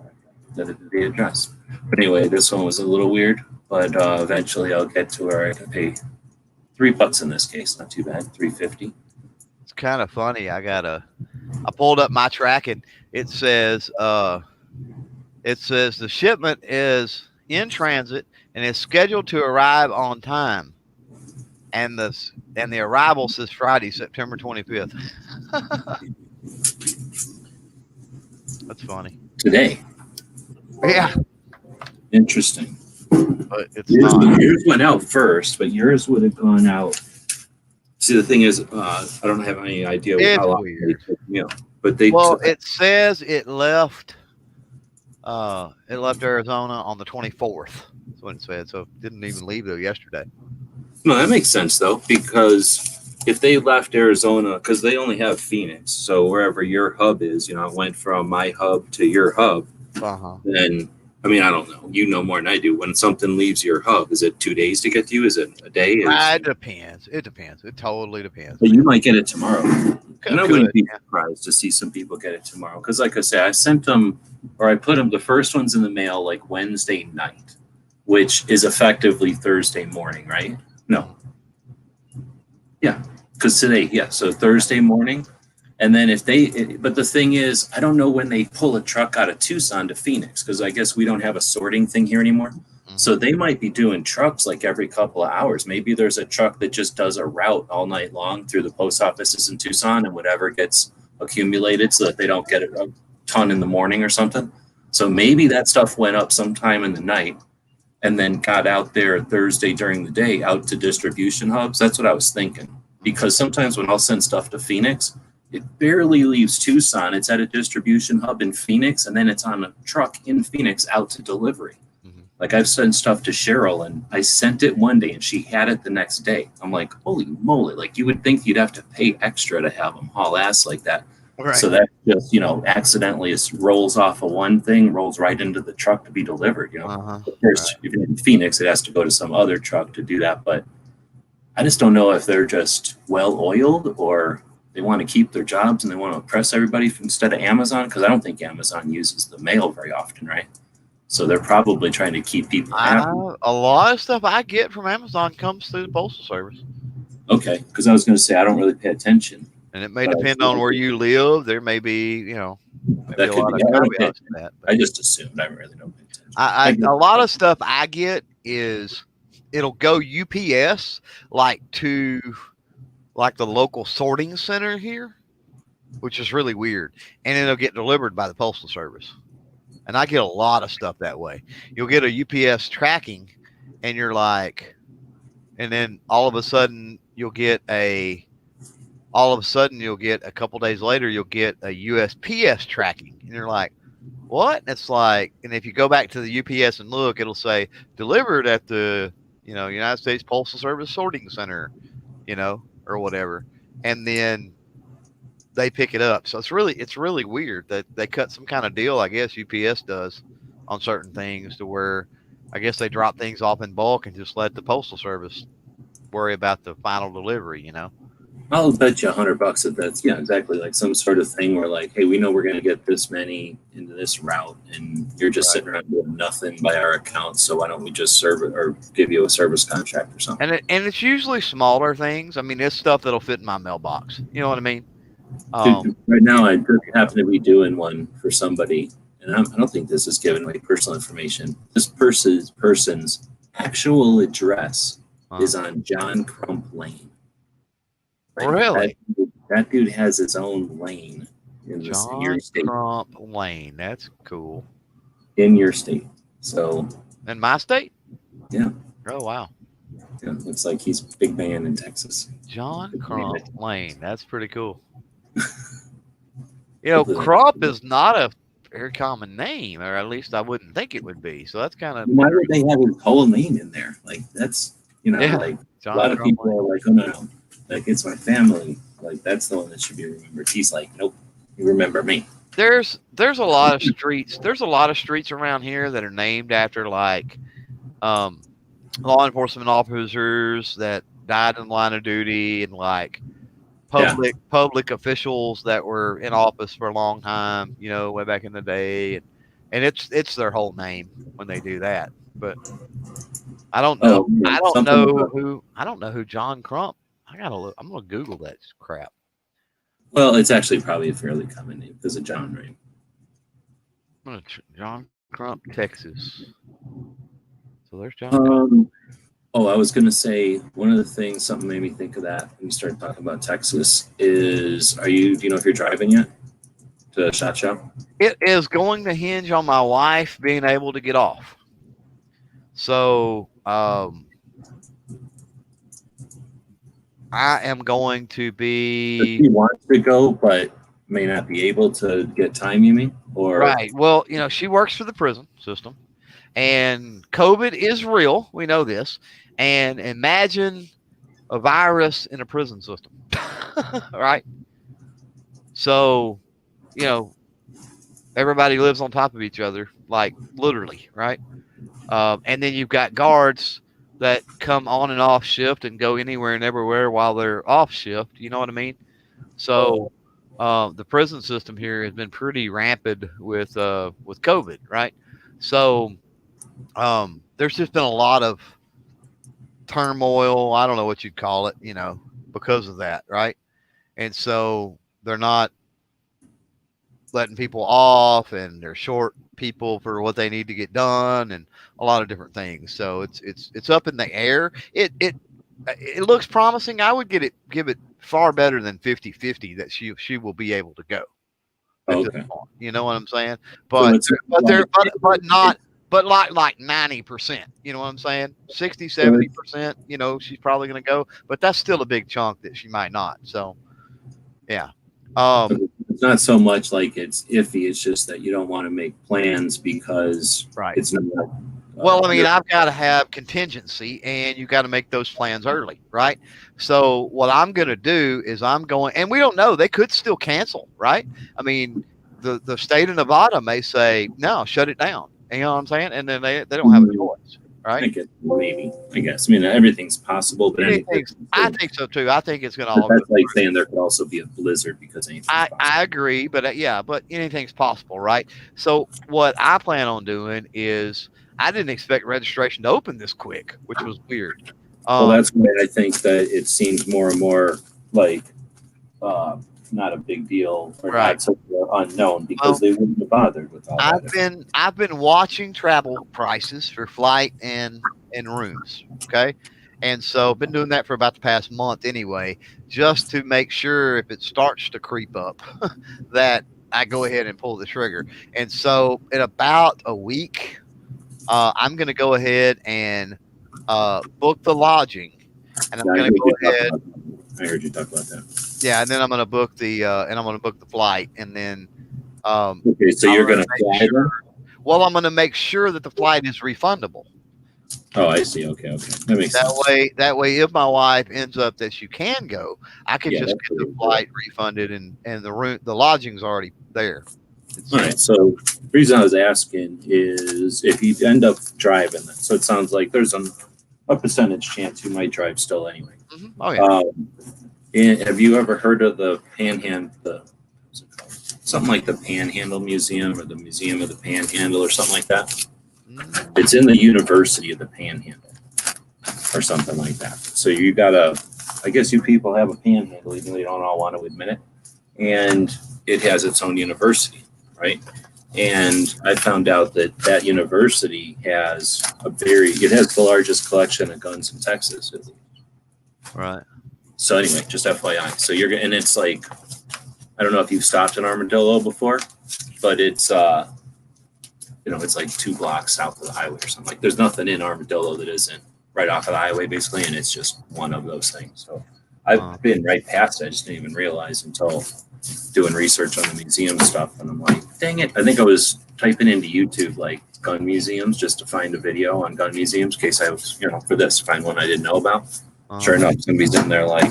Speaker 4: again? The address. But anyway, this one was a little weird, but eventually I'll get to where I can pay $3 in this case. Not too bad, $3.50.
Speaker 5: It's kind of funny. I pulled up my tracking. It says the shipment is in transit and is scheduled to arrive on time. And the arrival says Friday, September 25th. That's funny.
Speaker 4: Today.
Speaker 5: Yeah.
Speaker 4: Interesting.
Speaker 5: But it's not.
Speaker 4: Yours went out first, but yours would have gone out. See, the thing is, I don't have any idea how long it took, but
Speaker 5: it says it left Arizona on the 24th. That's what it said. So it didn't even leave though yesterday.
Speaker 4: No, that makes sense though, because if they left Arizona, because they only have Phoenix, so wherever your hub is, it went from my hub to your hub. Then, I don't know. You know more than I do. When something leaves your hub, is it 2 days to get to you? Is it a day?
Speaker 5: It depends. It depends. It totally depends.
Speaker 4: But you might get it tomorrow. And I wouldn't be surprised to see some people get it tomorrow. Because like I say, I sent them, or I put them, the first ones in the mail like Wednesday night, which is effectively Thursday morning, right? No. Yeah. Because today, so Thursday morning. And then but the thing is, I don't know when they pull a truck out of Tucson to Phoenix, because I guess we don't have a sorting thing here anymore. Mm-hmm. So they might be doing trucks like every couple of hours. Maybe there's a truck that just does a route all night long through the post offices in Tucson, and whatever gets accumulated so that they don't get a ton in the morning or something. So maybe that stuff went up sometime in the night and then got out there Thursday during the day out to distribution hubs. That's what I was thinking. Because sometimes when I'll send stuff to Phoenix, it barely leaves Tucson. It's at a distribution hub in Phoenix, and then it's on a truck in Phoenix out to delivery. Mm-hmm. Like I've sent stuff to Cheryl, and I sent it one day, and she had it the next day. I'm like, holy moly! Like you would think you'd have to pay extra to have them haul ass like that. Right. So that just accidentally rolls off of one thing, rolls right into the truck to be delivered. Of course, if you're in Phoenix, it has to go to some other truck to do that. But I just don't know if they're just well oiled or they want to keep their jobs and they want to oppress everybody instead of Amazon, because I don't think Amazon uses the mail very often, right? So they're probably trying to keep people happy.
Speaker 5: A lot of stuff I get from Amazon comes through the Postal Service.
Speaker 4: Okay, because I was going to say I don't really pay attention.
Speaker 5: And it may depend on where you live. There may be,
Speaker 4: that could be. I just assumed. I really don't pay attention.
Speaker 5: A lot of stuff I get is it'll go UPS to the local sorting center here, which is really weird. And it'll get delivered by the Postal Service. And I get a lot of stuff that way. You'll get a UPS tracking and you're like, and then all of a sudden you'll get a couple days later, you'll get a USPS tracking. And you're like, what? And it's like, and if you go back to the UPS and look, it'll say delivered at the, United States Postal Service sorting center, or whatever. And then they pick it up. So it's really weird that they cut some kind of deal, I guess UPS does on certain things to where I guess they drop things off in bulk and just let the postal service worry about the final delivery.
Speaker 4: I'll bet you $100 that that's exactly like some sort of thing where like, hey, we know we're going to get this many into this route, and you're just
Speaker 5: Right.
Speaker 4: sitting around doing nothing by our account. So why don't we just serve it or give you a service contract or something?
Speaker 5: And it's usually smaller things. I mean, it's stuff that'll fit in my mailbox. You know what I mean?
Speaker 4: Dude, right now, I just happen to be doing one for somebody, and I don't think this is giving away personal information. This person's actual address is on John Crump Lane. Like,
Speaker 5: Really?
Speaker 4: that dude has his own lane in your
Speaker 5: John
Speaker 4: state.
Speaker 5: Crump Lane. That's cool.
Speaker 4: In your state. So.
Speaker 5: In my state?
Speaker 4: Yeah.
Speaker 5: Oh, wow.
Speaker 4: Yeah, looks like he's a big man in Texas.
Speaker 5: John Crump Lane. That's pretty cool. Crump is not a very common name, or at least I wouldn't think it would be. So that's kind of.
Speaker 4: Why would they have his whole name in there? Like, that's, like
Speaker 5: John
Speaker 4: a lot of
Speaker 5: Crump
Speaker 4: people are like, oh, no. Like, it's my family. Like, that's the one that should be remembered. He's like, nope, you remember me.
Speaker 5: There's a lot of streets. There's a lot of streets around here that are named after like law enforcement officers that died in the line of duty, and like public officials that were in office for a long time, way back in the day, and it's their whole name when they do that. But I don't know. I don't know who John Crump. I gotta look. I'm gonna Google that crap.
Speaker 4: Well, it's actually probably a fairly common name because of John, right?
Speaker 5: John Crump, Texas. So there's John Crump.
Speaker 4: I was going to say, one of the things, something made me think of that when you started talking about Texas is, do you know if you're driving yet to SHOT Show?
Speaker 5: It is going to hinge on my wife being able to get off. So, I am going to be.
Speaker 4: He wants to go, but may not be able to get time, you mean? Or
Speaker 5: right. Well, she works for the prison system, and COVID is real. We know this. And imagine a virus in a prison system, right? So, everybody lives on top of each other, like literally, right? And then you've got guards that come on and off shift and go anywhere and everywhere while they're off shift. You know what I mean? So the prison system here has been pretty rampant with COVID, right? So there's just been a lot of turmoil. I don't know what you'd call it, because of that, right? And so they're not letting people off, and they're short people for what they need to get done, and a lot of different things. So it's up in the air. It looks promising. I would give it far better than 50-50 that she will be able to go.
Speaker 4: Okay.
Speaker 5: You know what I'm saying? But
Speaker 4: so
Speaker 5: but like 90%, you know what I'm saying? 60-70%, she's probably going to go, but that's still a big chunk that she might not. So yeah.
Speaker 4: It's not so much like it's iffy. It's just that you don't want to make plans because it's not.
Speaker 5: Well, I mean, I've got to have contingency, and you got to make those plans early, right? So what I'm going to do is and we don't know, they could still cancel, right? I mean, the state of Nevada may say, no, shut it down. You know what I'm saying? And then they don't have a choice, right?
Speaker 4: I guess. I mean, everything's possible, but
Speaker 5: I think so too. I think it's going to all.
Speaker 4: That's like saying there could also be a blizzard because anything.
Speaker 5: I agree, but but anything's possible, right? So what I plan on doing is, I didn't expect registration to open this quick, which was weird.
Speaker 4: Well, that's why I think that it seems more and more like not a big deal or not so unknown, because they wouldn't have bothered with all that.
Speaker 5: I've been watching travel prices for flight and rooms, okay? And so I've been doing that for about the past month anyway, just to make sure if it starts to creep up that I go ahead and pull the trigger. And so in about a week, I'm going to go ahead and book the lodging, and I'm going to go ahead.
Speaker 4: I heard you talk about that.
Speaker 5: Yeah, and then I'm going to book the flight, and then.
Speaker 4: Okay, so you're going to fly them?
Speaker 5: Well, I'm going to make sure that the flight is refundable.
Speaker 4: Oh, I see. Okay, that makes sense.
Speaker 5: That way, if my wife ends up that she can go, I can just get the flight refunded, and the lodging's already there.
Speaker 4: All right. So the reason I was asking is if you end up driving it. So it sounds like there's a percentage chance you might drive still anyway.
Speaker 5: Oh yeah.
Speaker 4: And have you ever heard of the what's it called? Something like the Panhandle Museum or the Museum of the Panhandle or something like that? It's in the University of the Panhandle or something like that. So you I guess you people have a panhandle, even though you don't all want to admit it. And it has its own university, right? And I found out that university has it has the largest collection of guns in Texas.
Speaker 5: Right.
Speaker 4: So anyway, just FYI. So and it's like, I don't know if you've stopped in Armadillo before, but it's it's like 2 blocks south of the highway or something. Like there's nothing in Armadillo that isn't right off of the highway basically, and it's just one of those things. So I've been right past it. I just didn't even realize until doing research on the museum stuff, and I'm like, dang it. I think I was typing into YouTube like gun museums just to find a video on gun museums in case I was, for this, find one I didn't know about. Sure enough, somebody's in there like,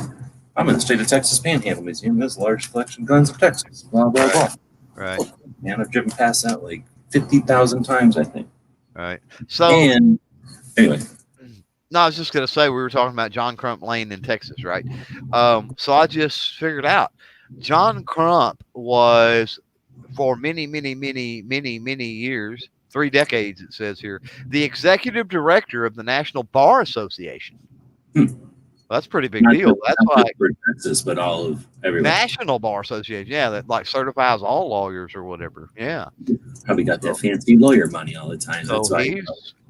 Speaker 4: I'm in the state of Texas Panhandle Museum. There's the largest collection of guns of Texas. Blah, blah, blah.
Speaker 5: Right.
Speaker 4: Man, I've driven past that like 50,000 times, I think.
Speaker 5: Right. So,
Speaker 4: and anyway.
Speaker 5: No, I was just going to say, we were talking about John Crump Lane in Texas, right? So I just figured out John Crump was, for many, many, many, many, many years, 3 decades, it says here, the executive director of the National Bar Association. Well, that's a pretty big deal. That's like
Speaker 4: for Texas, but all of everywhere.
Speaker 5: National Bar Association, yeah, that like certifies all lawyers or whatever. Yeah,
Speaker 4: probably got that fancy lawyer money all the time.
Speaker 5: So
Speaker 4: that's why.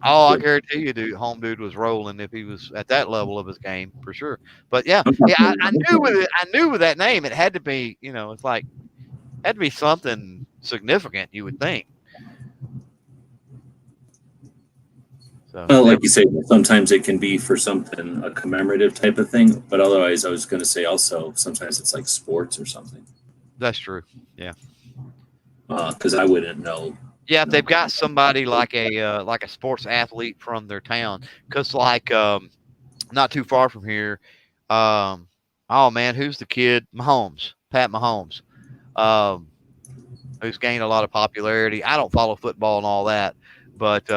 Speaker 5: I guarantee you, dude was rolling if he was at that level of his game for sure. But yeah, I knew with that name, it had to be, it's like had to be something significant, you would think. So,
Speaker 4: well, like you say, sometimes it can be for something, a commemorative type of thing. But otherwise, I was going to say also sometimes it's like sports or something.
Speaker 5: That's true. Yeah.
Speaker 4: Because I wouldn't know.
Speaker 5: Yeah, if they've got somebody like a sports athlete from their town, because like not too far from here, oh man, who's the kid? Pat Mahomes, who's gained a lot of popularity. I don't follow football and all that, but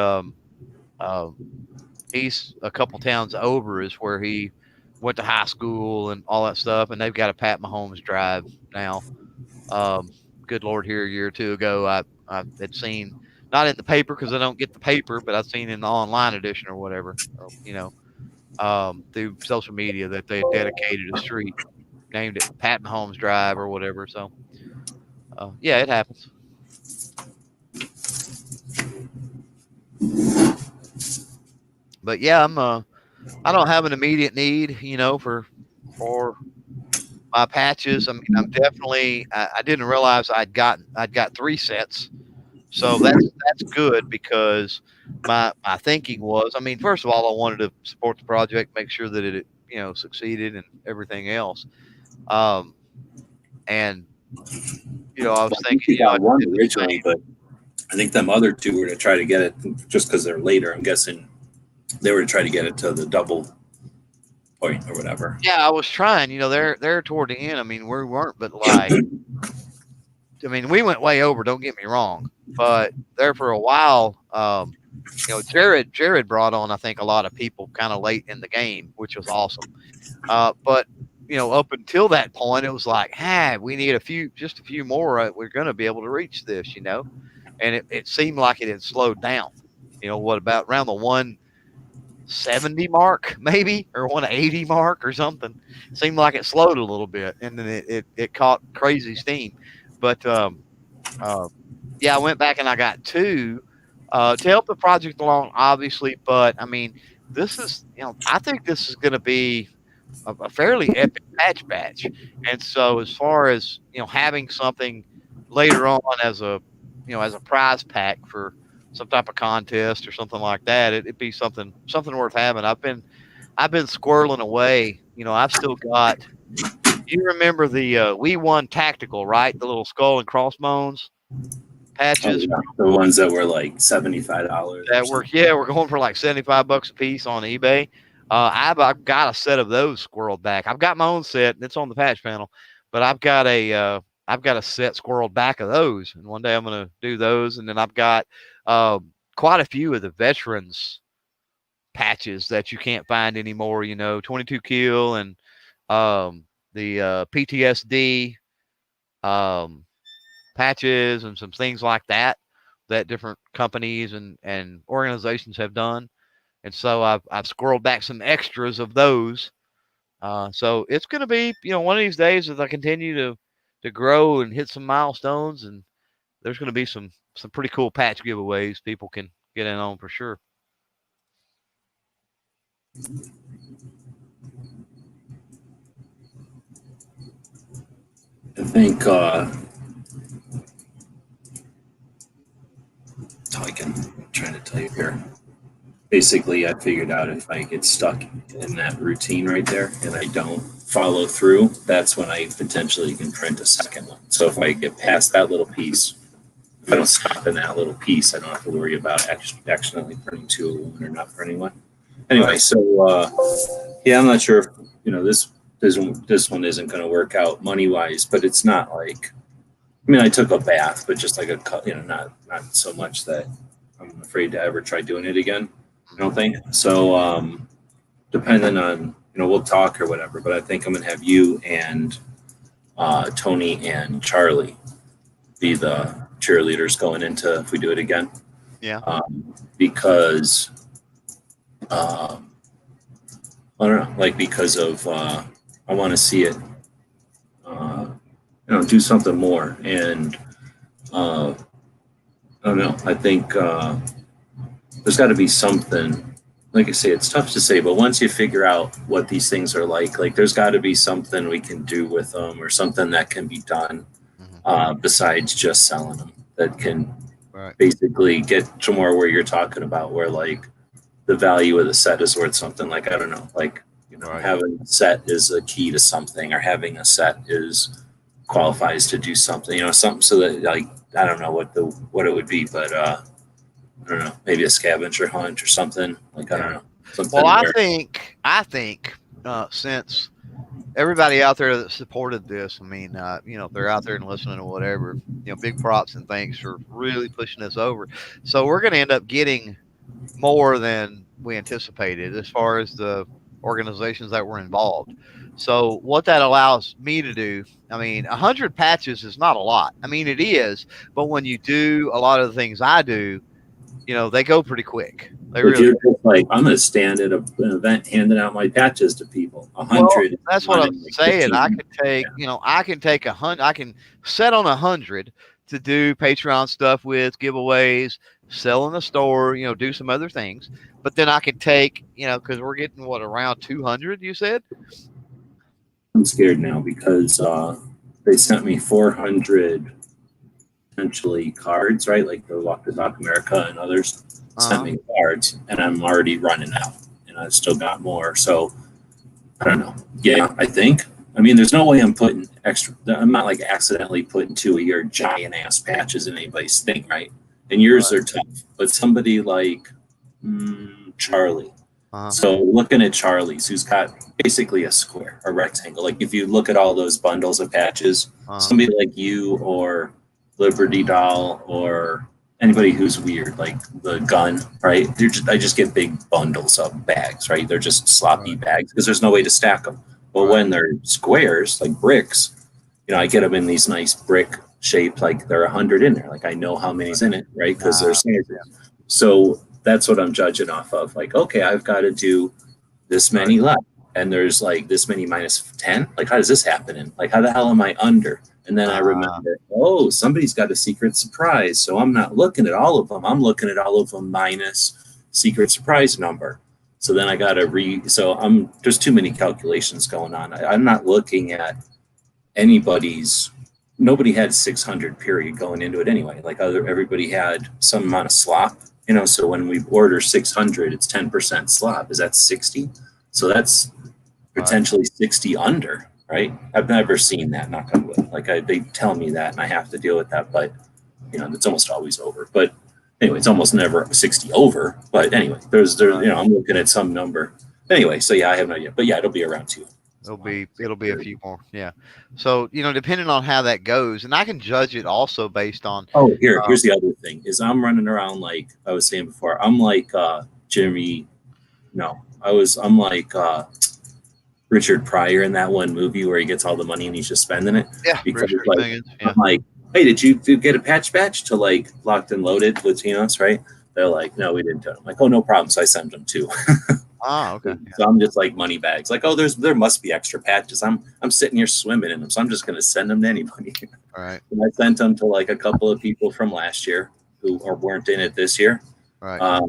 Speaker 5: he's a couple towns over is where he went to high school and all that stuff, and they've got a Pat Mahomes drive now. Good Lord, here a year or two ago, I had seen, not in the paper because I don't get the paper, but I've seen in the online edition or whatever, through social media that they had dedicated a street, named it Pat Mahomes Drive or whatever. So, yeah, it happens. But yeah, I don't have an immediate need, for my patches. I mean, I'm definitely, I didn't realize I'd got 3 sets. So that's good because my thinking was, I mean, first of all, I wanted to support the project, make sure that it, succeeded and everything else. And, I was thinking,
Speaker 4: got one originally, but I think them other 2 were to try to get it just because they're later. I'm guessing they were to try to get it to the double point or whatever.
Speaker 5: Yeah, I was trying, they're toward the end. I mean, we weren't, but like, I mean, we went way over, don't get me wrong, but there for a while, Jared brought on, I think, a lot of people kind of late in the game, which was awesome. But, up until that point, it was like, we need just a few more. We're going to be able to reach this, and it seemed like it had slowed down. What about around the 170 mark, maybe, or 180 mark or something? It seemed like it slowed a little bit, and then it caught crazy steam. But yeah, I went back and I got 2 to help the project along, obviously. But I mean, this is, I think this is going to be a fairly epic batch. And so, as far as having something later on as a prize pack for some type of contest or something like that, it'd be something worth having. I've been squirreling away. I've still got. You remember the We Won Tactical, right? The little skull and crossbones patches.
Speaker 4: Oh, yeah. The ones that were like $75.
Speaker 5: That we're going for like $75 a piece on eBay. I've got a set of those squirreled back. I've got my own set, and it's on the patch panel. But I've got a I've got a set squirreled back of those, and one day I'm going to do those. And then I've got quite a few of the veterans patches that you can't find anymore. 22 kill and the PTSD patches and some things like that different companies and organizations have done. And so I've squirreled back some extras of those. So it's going to be, one of these days as I continue to grow and hit some milestones, and there's going to be some pretty cool patch giveaways people can get in on for sure.
Speaker 4: I think I'm trying to tell you here. Basically, I figured out if I get stuck in that routine right there and I don't follow through, that's when I potentially can print a second one. So if I get past that little piece, if I don't stop in that little piece, I don't have to worry about accidentally printing 2 of one or not printing one. Anyway, so yeah, I'm not sure if this one isn't going to work out money wise, but it's not like, I mean, I took a bath, but just like not so much that I'm afraid to ever try doing it again. I don't think so. Depending on, we'll talk or whatever, but I think I'm going to have you and Tony and Charlie be the cheerleaders going into if we do it again.
Speaker 5: Yeah.
Speaker 4: Because I don't know, like because of I want to see it, do something more, and I don't know. I think there's got to be something. Like I say, it's tough to say, but once you figure out what these things are like there's got to be something we can do with them, or something that can be done besides just selling them. That can basically get to more where you're talking about, where like the value of the set is worth something. Like, I don't know, like, having a set is a key to something, or having a set qualifies to do something, something so that, like, I don't know what it would be, but I don't know, maybe a scavenger hunt or something. Like, I don't know.
Speaker 5: Well, I think since everybody out there that supported this, I mean, if they're out there and listening or whatever, big props and thanks for really pushing this over. So we're going to end up getting more than we anticipated as far as the organizations that were involved. So what that allows me to do, I mean, 100 patches is not a lot. I mean, it is, but when you do a lot of the things I do, they go pretty quick. They
Speaker 4: but
Speaker 5: really
Speaker 4: you're just like, I'm going to stand at an event handing out my patches to people. 100.
Speaker 5: Well, that's what I'm saying. I could take, I can take 100. I can set on 100 to do Patreon stuff with giveaways, sell in the store, do some other things. But then I could take, because we're getting around 200. You said.
Speaker 4: I'm scared now because they sent me 400 potentially cards, right? Like the Walk the Talk America and others sent me cards, and I'm already running out, and I've still got more. So I don't know. Yeah, I think. I mean, there's no way I'm putting extra. I'm not like accidentally putting 2 of your giant ass patches in anybody's thing, right? And yours are tough, but somebody like Charlie. So looking at Charlie's, who's got basically a square, a rectangle. Like if you look at all those bundles of patches, somebody like you or Liberty Doll or anybody who's weird, like the gun, right? I just get big bundles of bags, right? They're just sloppy bags because there's no way to stack them. But when they're squares, like bricks, I get them in these nice brick shaped, like there are 100 in there. Like I know how many's in it, right? Because there's so that's what I'm judging off of. Like, okay, I've got to do this many left, and there's like this many minus 10. Like, how does this happen? And like, how the hell am I under? And then I remember, somebody's got a secret surprise. So I'm not looking at all of them. I'm looking at all of them minus secret surprise number. So then I got to there's too many calculations going on. I'm not looking at nobody had 600 period going into it anyway. Like everybody had some amount of slop, so when we order 600, it's 10% slop. Is that 60? So that's potentially 60 under. Right? I've never seen that, knock on wood. Like they tell me that and I have to deal with that, but it's almost always over. But anyway, it's almost never 60 over. But anyway, there's I'm looking at some number. Anyway, so yeah, I have no idea. But yeah, it'll be around 2.
Speaker 5: It'll be a few more. Yeah. So, depending on how that goes, and I can judge it also based on.
Speaker 4: Oh, here's the other thing is I'm running around like I was saying before. I'm like Jimmy. No, I'm like Richard Pryor in that one movie where he gets all the money and he's just spending it.
Speaker 5: Yeah.
Speaker 4: Because
Speaker 5: Richard
Speaker 4: like,
Speaker 5: Millions, yeah.
Speaker 4: I'm like, hey, did you get a patch badge to like Locked and Loaded between us, right? They're like, no, we didn't do it. I'm like, oh, no problem. So I sent them too.
Speaker 5: Okay.
Speaker 4: So I'm just like money bags. Like, oh, there must be extra patches. I'm sitting here swimming in them, so I'm just gonna send them to anybody.
Speaker 5: All right.
Speaker 4: And I sent them to like a couple of people from last year who weren't in it this year.
Speaker 5: Right.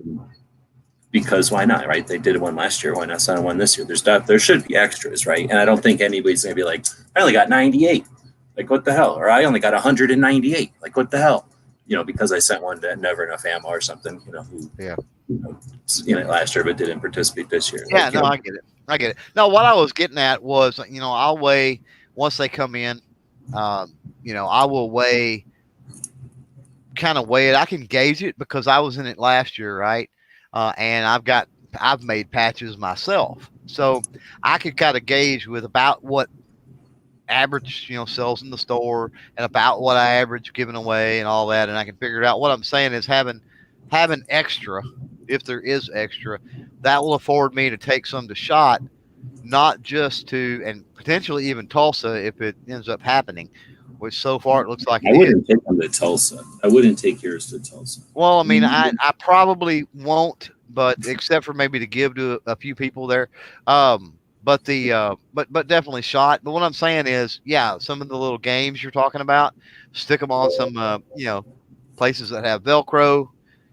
Speaker 4: Because why not, right? They did one last year. Why not send one this year? There should be extras, right? And I don't think anybody's gonna be like, I only got 98. Like, what the hell? Or I only got 198. Like, what the hell? Because I sent one to Never Enough Ammo or something. Who last year but didn't participate this year.
Speaker 5: Yeah, no, I get it. No, what I was getting at was, I'll weigh once they come in. I will kind of weigh it. I can gauge it because I was in it last year, right? And I've made patches myself, so I could kind of gauge with about what average sells in the store and about what I average giving away and all that, and I can figure it out. What I'm saying is having extra, if there is extra, that will afford me to take some to shot, not just to, and potentially even Tulsa if it ends up happening, which so far it looks like
Speaker 4: I wouldn't take them to Tulsa. I wouldn't take yours to Tulsa.
Speaker 5: Well, I mean, I probably won't, but except for maybe to give to a few people there. But definitely shot. But what I'm saying is, yeah, some of the little games you're talking about, stick them on some, places that have Velcro,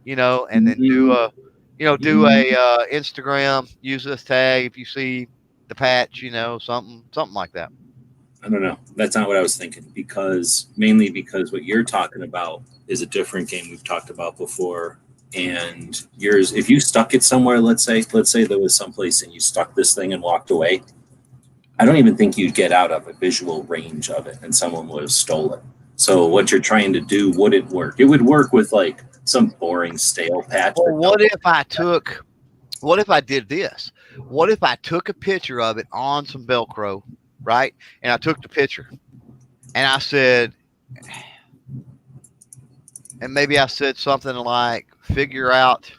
Speaker 5: and then do a Instagram, use this tag if you see the patch, something like that.
Speaker 4: I don't know. That's not what I was thinking mainly because what you're talking about is a different game we've talked about before. And yours, if you stuck it somewhere, let's say there was someplace and you stuck this thing and walked away, I don't even think you'd get out of a visual range of it and someone would have stolen. So what you're trying to do, would it work? It would work with like some boring stale patch.
Speaker 5: Well, what if I did this? What if I took a picture of it on some Velcro, right? And I took the picture and I said, and maybe I said something like, figure out.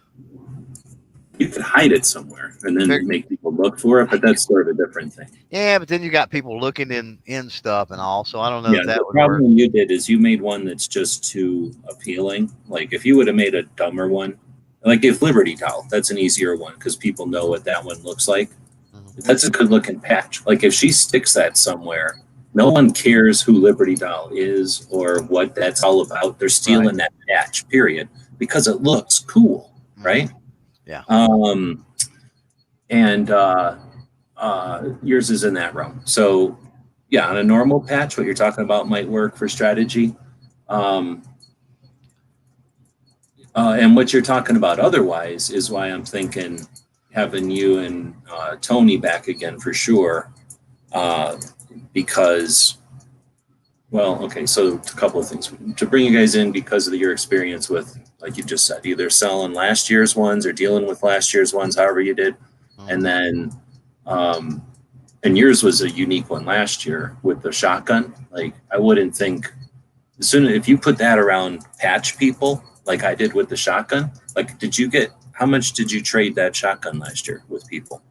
Speaker 4: You could hide it somewhere and then make people look for it, but that's sort of a different thing.
Speaker 5: Yeah, but then you got people looking in stuff and all, so I don't know if that
Speaker 4: the
Speaker 5: would work.
Speaker 4: problem you did is you made one that's just too appealing. Like if you would have made a dumber one, like if Liberty Doll, that's an easier one because people know what that one looks like. Mm-hmm. That's a good looking patch. Like if she sticks that somewhere, no one cares who Liberty Doll is or what that's all about. They're stealing that patch, period, because it looks cool, right?
Speaker 5: Yeah.
Speaker 4: And yours is in that realm. So, yeah, on a normal patch, what you're talking about might work for strategy. And what you're talking about otherwise is why I'm thinking having you and Tony back again for sure. Because, well, okay, so a couple of things. To bring you guys in because of your experience with, like you just said, either selling last year's ones or dealing with last year's ones, however you did. And then, and yours was a unique one last year with the shotgun. Like, I wouldn't think, if you put that around patch people, like I did with the shotgun, like, how much did you trade that shotgun last year with people?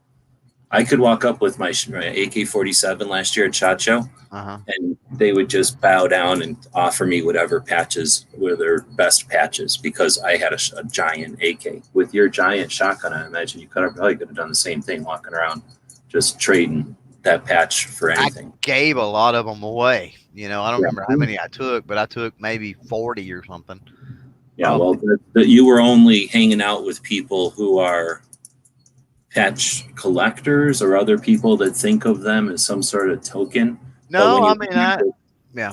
Speaker 4: I could walk up with my AK-47 last year at SHOT Show, and they would just bow down and offer me whatever patches were their best patches because I had a giant AK. With your giant shotgun, I imagine you probably could have done the same thing, walking around just trading that patch for anything.
Speaker 5: I gave a lot of them away. I don't remember how many I took, but I took maybe 40 or something.
Speaker 4: Yeah, well, you were only hanging out with people who are patch collectors or other people that think of them as some sort of token.
Speaker 5: No, I mean,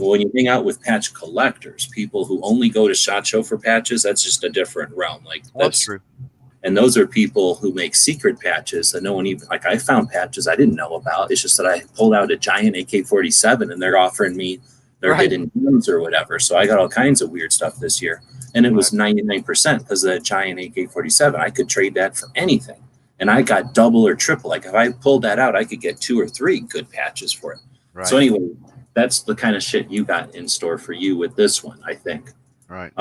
Speaker 4: when you hang out with patch collectors, people who only go to SHOT Show for patches, that's just a different realm. Like
Speaker 5: that's true.
Speaker 4: And those are people who make secret patches that no one even, like I found patches I didn't know about. It's just that I pulled out a giant AK-47 and they're offering me their hidden gems or whatever. So I got all kinds of weird stuff this year. And it was 99% because of that giant AK-47. I could trade that for anything. and I got double or triple. Like if I pulled that out, I could get 2 or 3 good patches for it.
Speaker 5: Right.
Speaker 4: So anyway, that's the kind of shit you got in store for you with this one, I think.
Speaker 5: Right.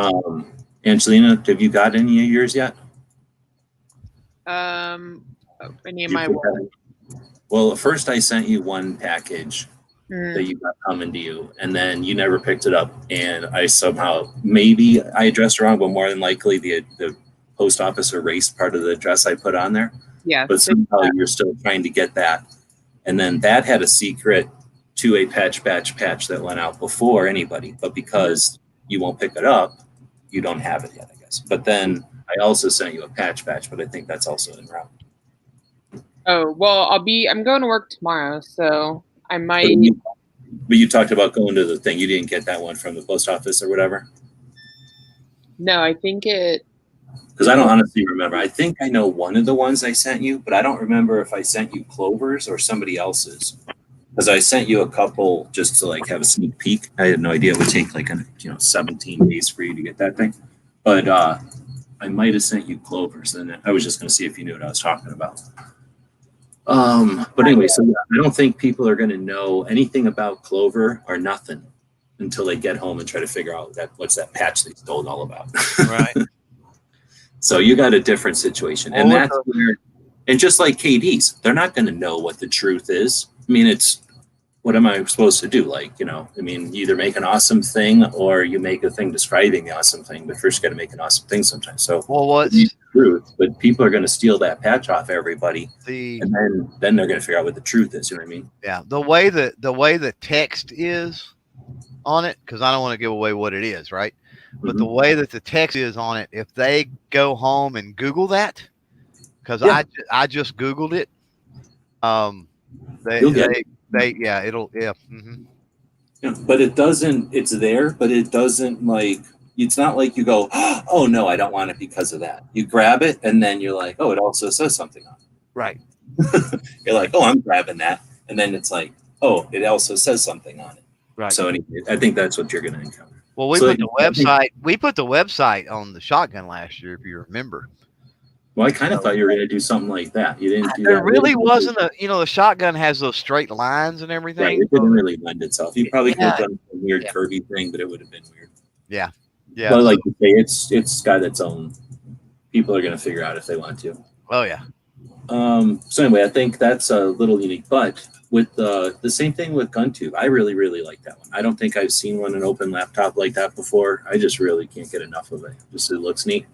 Speaker 4: Angelina, have you got any of yours yet?
Speaker 6: Any of my work.
Speaker 4: Well, first I sent you one package that you got coming to you, and then you never picked it up, and I somehow, maybe I addressed wrong, but more than likely the post office erased part of the address I put on there.
Speaker 6: Yeah.
Speaker 4: But somehow you're still trying to get that. And then that had a secret 2A patch that went out before anybody, but because you won't pick it up, you don't have it yet, I guess. But then I also sent you a patch, but I think that's also en route.
Speaker 6: Oh, well, I'm going to work tomorrow, so I might.
Speaker 4: But you talked about going to the thing. You didn't get that one from the post office or whatever?
Speaker 6: No, I think it.
Speaker 4: Because I don't honestly remember. I think I know one of the ones I sent you, but I don't remember if I sent you Clover's or somebody else's. Because I sent you a couple just to like have a sneak peek. I had no idea it would take like 17 days for you to get that thing. But I might have sent you Clover's, and I was just going to see if you knew what I was talking about. But anyway, so yeah, I don't think people are going to know anything about Clover or nothing until they get home and try to figure out what's that patch they told all about.
Speaker 5: Right.
Speaker 4: So you got a different situation, and that's where, and just like KD's, they're not going to know what the truth is. I mean, it's what am I supposed to do? Like, I mean, you either make an awesome thing or you make a thing describing the awesome thing, but first you got to make an awesome thing sometimes. So,
Speaker 5: well, what's
Speaker 4: the truth? But people are going to steal that patch off everybody, and then they're going to figure out what the truth is. You know what I mean?
Speaker 5: Yeah, the way the text is on it, because I don't want to give away what it is, right? But the way that the text is on it, if they go home and Google that, because I just Googled it,
Speaker 4: but it doesn't. It's there, but it doesn't like. It's not like you go, oh no, I don't want it because of that. You grab it, and then you're like, oh, it also says something on it.
Speaker 5: Right.
Speaker 4: You're like, oh, I'm grabbing that, and then it's like, oh, it also says something on it.
Speaker 5: Right.
Speaker 4: So anyway, I think that's what you're going to encounter.
Speaker 5: Well, we put the website on the shotgun last year, if you remember.
Speaker 4: Well, I kind of thought you were going to do something like that. You didn't do that.
Speaker 5: There really wasn't the shotgun has those straight lines and everything.
Speaker 4: Right, it didn't really lend itself. You probably could have done a weird curvy thing, but it would have been weird.
Speaker 5: Yeah. Yeah.
Speaker 4: But like you say, it's got its own. People are going to figure out if they want to.
Speaker 5: Oh yeah.
Speaker 4: So anyway, I think that's a little unique, but with the same thing with GunTube, I really, really like that one. I don't think I've seen an open laptop like that before. I just really can't get enough of it. Just it looks neat.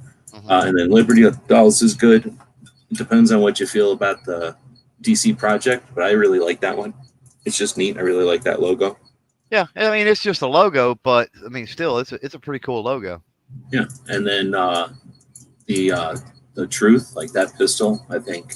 Speaker 4: And then Liberty Dolls is good. It depends on what you feel about the DC project, but I really like that one. It's just neat. I really like that logo.
Speaker 5: Yeah, I mean it's just a logo, but I mean still, it's a pretty cool logo.
Speaker 4: Yeah, and then the truth, like that pistol, I think.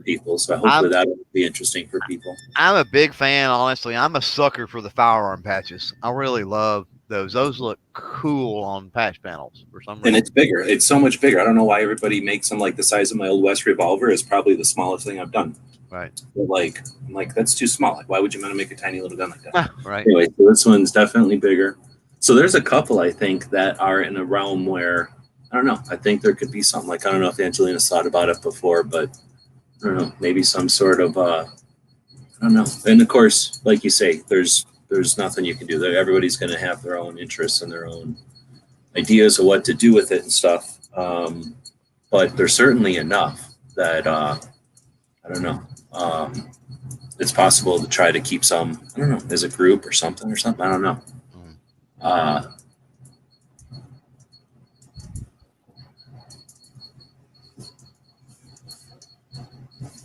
Speaker 4: People, so hopefully that will be interesting for people.
Speaker 5: I'm a big fan, honestly. I'm a sucker for the firearm patches. I really love those. Those look cool on patch panels for some reason.
Speaker 4: And it's bigger. It's so much bigger. I don't know why everybody makes them like the size of my old West revolver. Is probably the smallest thing I've done.
Speaker 5: Right.
Speaker 4: But I'm like that's too small. Like why would you want to make a tiny little gun like that?
Speaker 5: Right.
Speaker 4: Anyway, so this one's definitely bigger. So there's a couple I think that are in a realm where I don't know. I think there could be something like I don't know if Angelina's thought about it before, but I don't know, maybe some sort of I don't know. And of course, like you say, there's nothing you can do. Everybody's going to have their own interests and their own ideas of what to do with it and stuff. But there's certainly enough that I don't know. It's possible to try to keep some. I don't know, as a group or something. I don't know.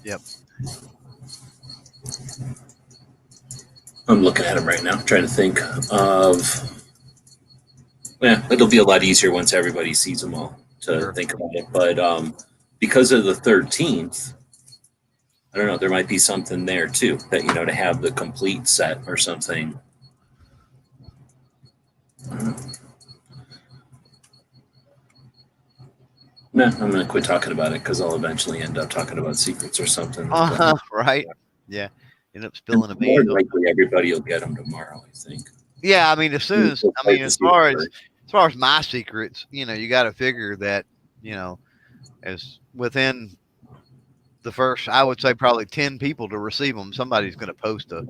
Speaker 5: Yep.
Speaker 4: I'm looking at them right now, trying to think of. Yeah, it'll be a lot easier once everybody sees them all to think about it. But because of the 13th, I don't know. There might be something there too that to have the complete set or something. I don't know. Nah, I'm gonna quit talking about it because I'll eventually end up talking about secrets or something.
Speaker 5: Right. Yeah. End up spilling a
Speaker 4: more likely everybody will get them tomorrow, I think.
Speaker 5: Yeah, I mean, as far as my secrets, you got to figure that, as within the first, I would say probably 10 people to receive them, somebody's going to post a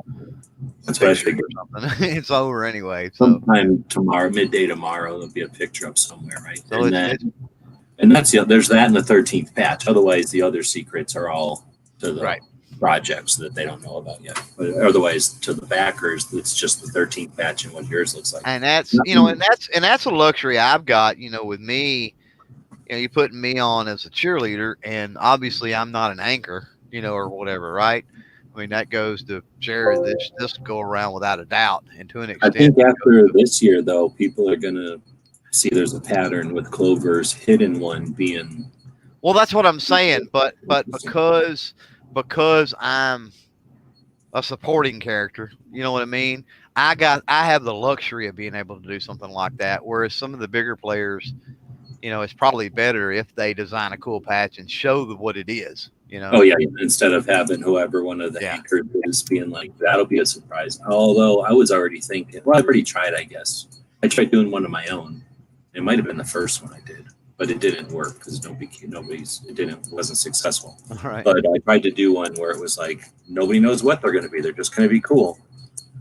Speaker 4: That's what I
Speaker 5: picture
Speaker 4: figured.
Speaker 5: or something. It's over anyway. So,
Speaker 4: Sometime tomorrow, midday tomorrow, there'll be a picture up somewhere, right?
Speaker 5: so
Speaker 4: And that's there's that in the 13th patch. Otherwise, the other secrets are all to the
Speaker 5: right.
Speaker 4: projects that they don't know about yet. But otherwise, to the backers, it's just the 13th patch and what yours looks like.
Speaker 5: And that's, you know, and that's a luxury I've got, you know, with me. You know, you putting me on as a cheerleader, and obviously I'm not an anchor, you know, or whatever, right? I mean, that goes to Jared this go around without a doubt, and to an
Speaker 4: I
Speaker 5: extent.
Speaker 4: think after this year, though, people are going to see there's a pattern with Clover's hidden one being.
Speaker 5: Well, that's what I'm saying, but because I'm a supporting character, you know what I mean? I have the luxury of being able to do something like that, whereas some of the bigger players, you know, it's probably better if they design a cool patch and show what it is, you know?
Speaker 4: Oh, yeah. Instead of having whoever one of the anchors is being like, that'll be a surprise. Although I was already thinking, well, I already tried, I guess. I tried doing one of my own. It might have been the first one I did, but it didn't work because wasn't successful.
Speaker 5: All right.
Speaker 4: But I tried to do one where it was like, nobody knows what they're going to be. They're just going to be cool.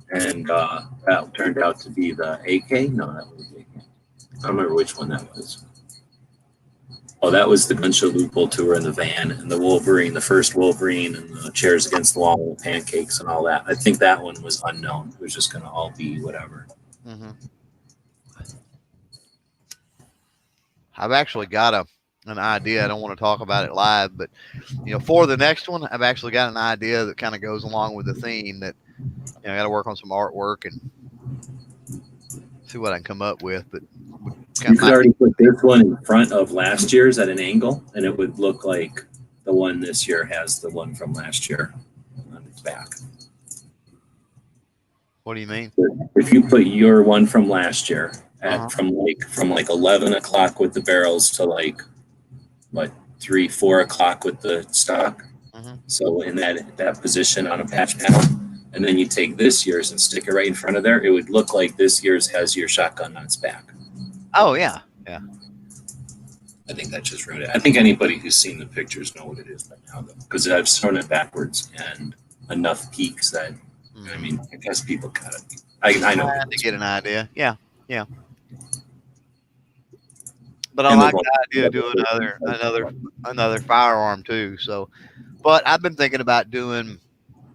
Speaker 4: And that turned out to be the AK. No, that was the AK. I don't remember which one that was. Oh, that was the gun show loophole tour in the van and the Wolverine, the first Wolverine, and the chairs against the wall, and the pancakes, and all that. I think that one was unknown. It was just going to all be whatever.
Speaker 5: Mm-hmm. I've actually got an idea. I don't want to talk about it live, but you know, for the next one, I've actually got an idea that kind of goes along with the theme. That, you know, I got to work on some artwork and see what I can come up with. But
Speaker 4: you could already put this one in front of last year's at an angle, and it would look like the one this year has the one from last year on its back.
Speaker 5: What do you mean?
Speaker 4: If you put your one from last year at from like 11 o'clock with the barrels to like what 3-4 o'clock with the stock, so in that position on a patch panel, and then you take this year's and stick it right in front of there, it would look like this year's has your shotgun on its back.
Speaker 5: Oh yeah, yeah.
Speaker 4: I think that just ruined it. I think anybody who's seen the pictures know what it is by now, though, because I've thrown it backwards and enough peaks that I mean, I guess people got it. I know.
Speaker 5: I had to get an idea. Yeah, yeah. But I like the idea of doing another firearm too. So, but I've been thinking about doing,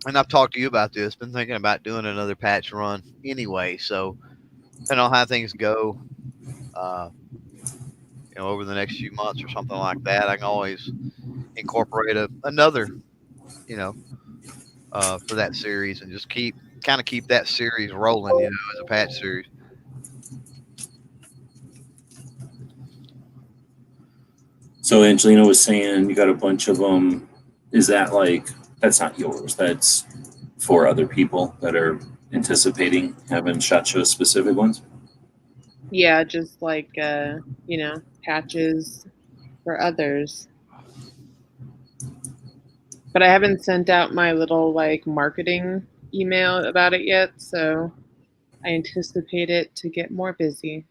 Speaker 5: and I've talked to you about this. Been thinking about doing another patch run anyway. So, depending on how things go, you know, over the next few months or something like that, I can always incorporate another, you know, for that series, and just keep that series rolling, you know, as a patch series.
Speaker 4: So Angelina was saying you got a bunch of them. Is that like, that's not yours? That's for other people that are anticipating having SHOT Show specific ones?
Speaker 6: Yeah, just like, you know, patches for others. But I haven't sent out my little like marketing email about it yet, so I anticipate it to get more busy.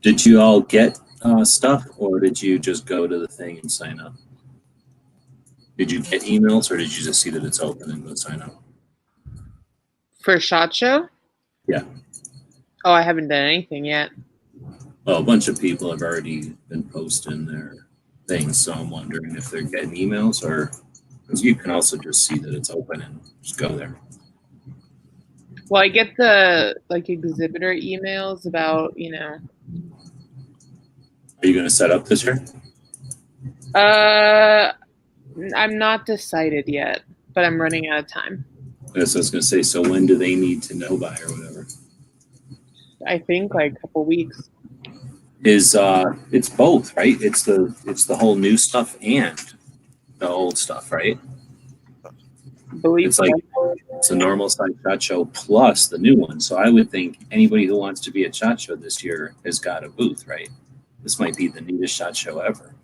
Speaker 4: Did you all get stuff, or did you just go to the thing and sign up? Did you get emails, or did you just see that it's open and go sign up?
Speaker 6: For SHOT Show?
Speaker 4: Yeah.
Speaker 6: Oh, I haven't done anything yet.
Speaker 4: Well, a bunch of people have already been posting their things, so I'm wondering if they're getting emails, or because you can also just see that it's open and just go there.
Speaker 6: Well, I get the like exhibitor emails about, you know.
Speaker 4: Are you going to set up this year?
Speaker 6: I'm not decided yet, but I'm running out of time.
Speaker 4: Yes, I was going to say, so when do they need to know by or whatever?
Speaker 6: I think like a couple weeks.
Speaker 4: Is it's both, right? It's the whole new stuff and the old stuff, right? It's like it's a normal size SHOT Show plus the new one. So I would think anybody who wants to be at SHOT Show this year has got a booth, right? This might be the neatest SHOT Show ever.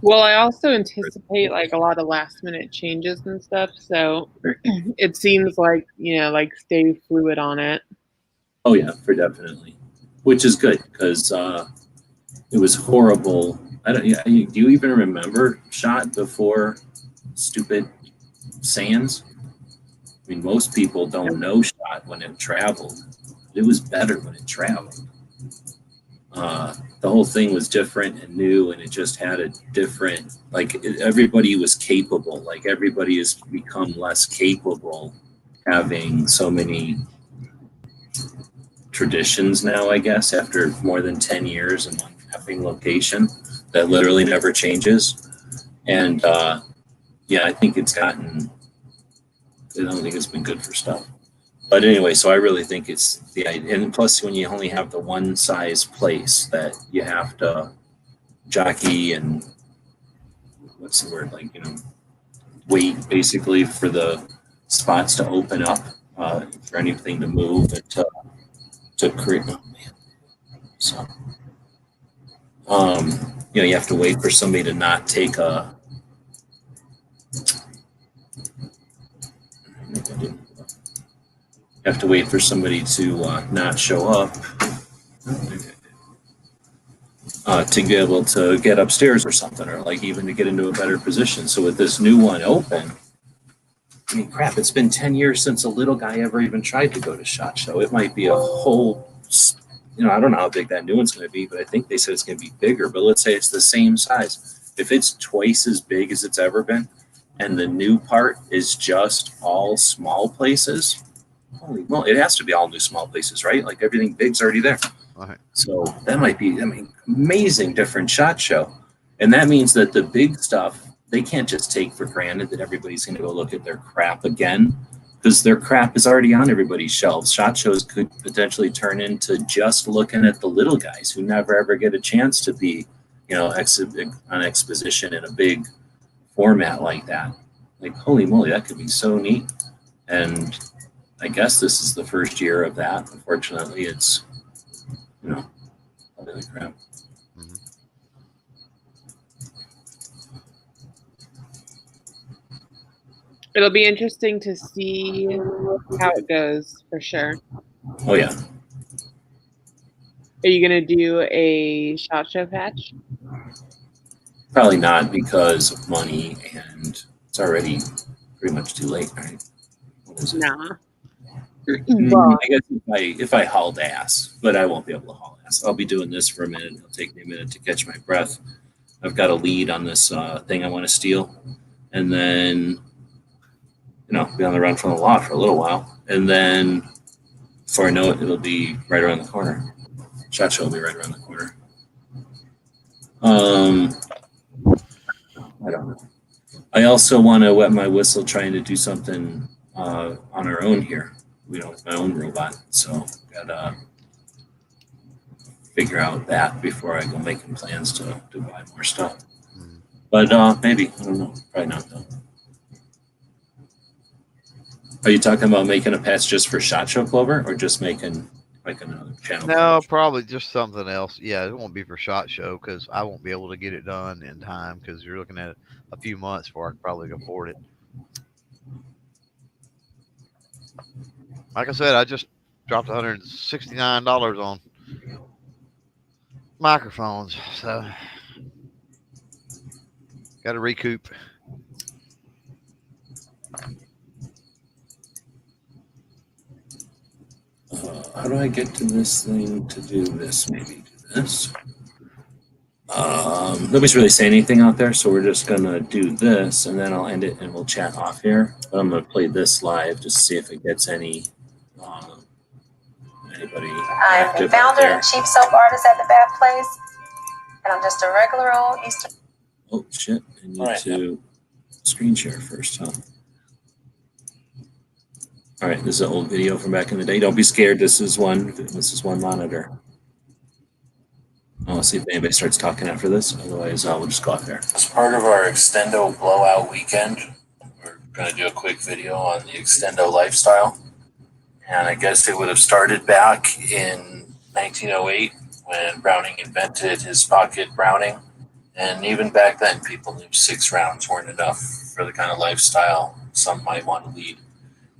Speaker 6: Well, I also anticipate like a lot of last minute changes and stuff. So it seems like, you know, like stay fluid on it.
Speaker 4: Oh yeah, for definitely. Which is good because it was horrible I don't. Yeah, do you even remember shot before stupid sands? I mean, most people don't know shot when it traveled. It was better when it traveled. The whole thing was different and new, and it just had a different, like everybody was capable. Like everybody has become less capable, having so many traditions now, I guess, after more than 10 years in one effing location that literally never changes. And yeah, I think it's gotten, I don't think it's been good for stuff. But anyway, so I really think it's the idea. And plus, when you only have the one size place that you have to jockey and what's the word, like, wait basically for the spots to open up, for anything to move and to create. Oh, man. So, you have to wait for somebody to not take a. You have to wait for somebody to not show up to be able to get upstairs or something, or like even to get into a better position. So with this new one open, I mean, crap, it's been 10 years since a little guy ever even tried to go to SHOT Show. It might be a whole, I don't know how big that new one's going to be, but I think they said it's going to be bigger. But let's say it's the same size. If it's twice as big as it's ever been, and the new part is just all small places, holy well, it has to be all new small places, right? Like everything big's already there.
Speaker 5: Right.
Speaker 4: So that might be, amazing different SHOT Show. And that means that the big stuff, they can't just take for granted that everybody's going to go look at their crap again, because their crap is already on everybody's shelves. SHOT Shows could potentially turn into just looking at the little guys who never ever get a chance to be, on exposition in a big format like that. Like, holy moly, that could be so neat. And I guess this is the first year of that. Unfortunately, it's, holy crap.
Speaker 5: Mm-hmm.
Speaker 6: It'll be interesting to see how it goes for sure.
Speaker 4: Oh yeah.
Speaker 6: Are you going to do a SHOT Show patch?
Speaker 4: Probably not, because of money, and it's already pretty much too late, right? What is it?
Speaker 6: Nah.
Speaker 4: Well, I guess if I hauled ass, but I won't be able to haul ass. I'll be doing this for a minute. It'll take me a minute to catch my breath. I've got a lead on this thing I want to steal, and then be on the run from the law for a little while, and then before I know it, it'll be right around the corner. SHOT Show will be right around the corner. I don't know. I also want to wet my whistle trying to do something on our own here, with my own robot. So gotta figure out that before I go making plans to buy more stuff. But maybe, I don't know. Probably not though. Are you talking about making a patch just for SHOT Show Clover, or just making like another channel?
Speaker 5: No, probably just something else. Yeah, it won't be for SHOT Show because I won't be able to get it done in time, because you're looking at a few months before I can probably afford it. Like I said, I just dropped $169 on microphones, so got to recoup.
Speaker 4: How do I get to this thing to do this? Maybe do this. Nobody's really saying anything out there, so we're just gonna do this, and then I'll end it, and we'll chat off here. But I'm gonna play this live just to see if it gets any anybody.
Speaker 7: I'm the founder and chief soap artist at the Bath Place, and I'm just a regular old Eastern.
Speaker 4: Oh shit! I need to screen share first, huh? All right, this is an old video from back in the day. Don't be scared. This is one monitor. I'll see if anybody starts talking after this. Otherwise, we'll just go out there. As part of our Extendo blowout weekend, we're going to do a quick video on the Extendo lifestyle. And I guess it would have started back in 1908 when Browning invented his pocket Browning. And even back then, people knew 6 rounds weren't enough for the kind of lifestyle some might want to lead.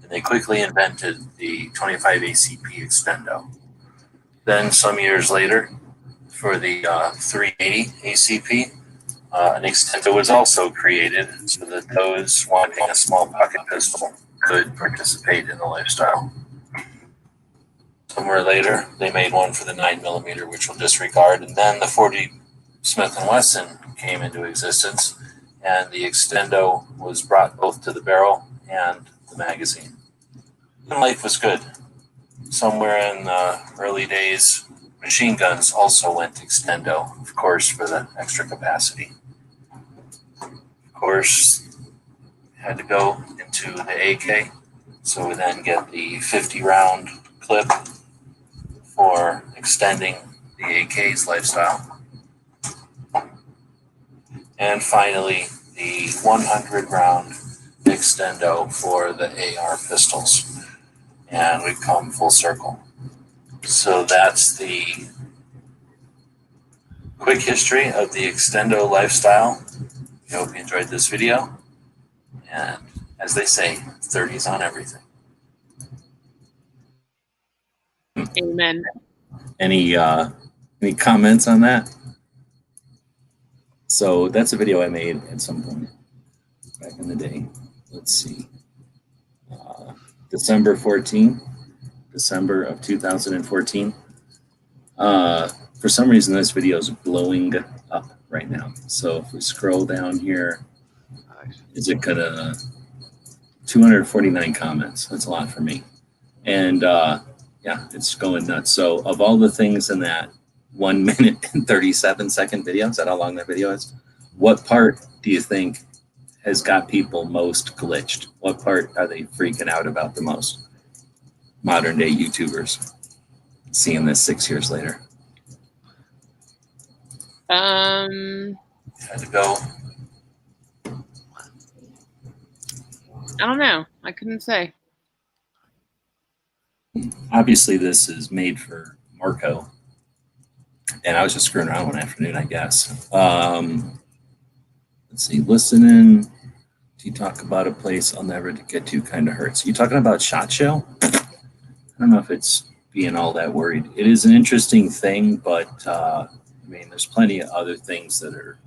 Speaker 4: And they quickly invented the 25 ACP Extendo. Then some years later, for the 380 ACP. An extendo was also created so that those wanting a small pocket pistol could participate in the lifestyle. Somewhere later, they made one for the 9mm, which we'll disregard, and then the 40 Smith & Wesson came into existence, and the extendo was brought both to the barrel and the magazine. And life was good. Somewhere in the early days, machine guns also went extendo, of course, for the extra capacity. Of course, had to go into the AK, so we then get the 50-round clip for extending the AK's lifestyle. And finally, the 100-round extendo for the AR pistols. And we've come full circle. So that's the quick history of the extendo lifestyle. I hope you enjoyed this video. And as they say, 30's on everything.
Speaker 6: Amen.
Speaker 4: Any comments on that? So that's a video I made at some point back in the day. Let's see. December of 2014. For some reason, this video is blowing up right now. So if we scroll down here, is it gonna 249 comments? That's a lot for me. And yeah, it's going nuts. So of all the things in that 1 minute and 37-second video, is that how long that video is? What part do you think has got people most glitched? What part are they freaking out about the most? Modern day YouTubers seeing this 6 years later. Had to go.
Speaker 6: I don't know. I couldn't say.
Speaker 4: Obviously, this is made for Marco, and I was just screwing around one afternoon, I guess. Let's see. Listening. You talk about a place I'll never get to, kind of hurts. You talking about SHOT Show? I don't know if it's being all that worried. It is an interesting thing, but I mean, there's plenty of other things that are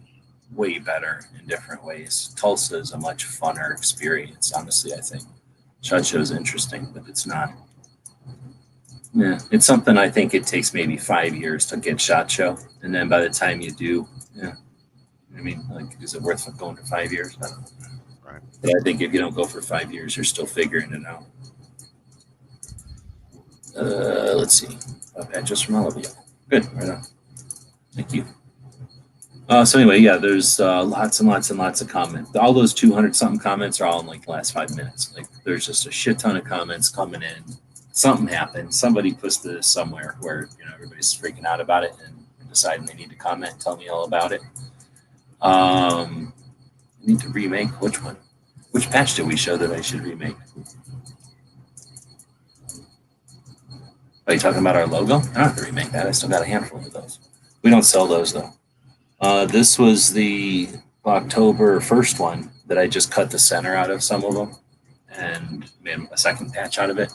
Speaker 4: way better in different ways. Tulsa is a much funner experience, honestly, I think. SHOT Show is interesting, but it's not. Yeah, it's something I think it takes maybe 5 years to get SHOT Show, and then by the time you do, yeah, I mean, like, is it worth going for 5 years? I don't know.
Speaker 5: Right.
Speaker 4: But I think if you don't go for 5 years, you're still figuring it out. Let's see. Patches from all of you. Good, right on. Thank you. So anyway, yeah, there's lots and lots and lots of comments. All those 200-something comments are all in like the last 5 minutes. Like, there's just a shit ton of comments coming in. Something happened. Somebody posted this somewhere where, you know, everybody's freaking out about it and deciding they need to comment and tell me all about it. I need to remake which one? Which patch did we show that I should remake? Are you talking about our logo? I don't have to remake that. I still got a handful of those. We don't sell those though. This was the October 1st one that I just cut the center out of some of them and made a second patch out of it.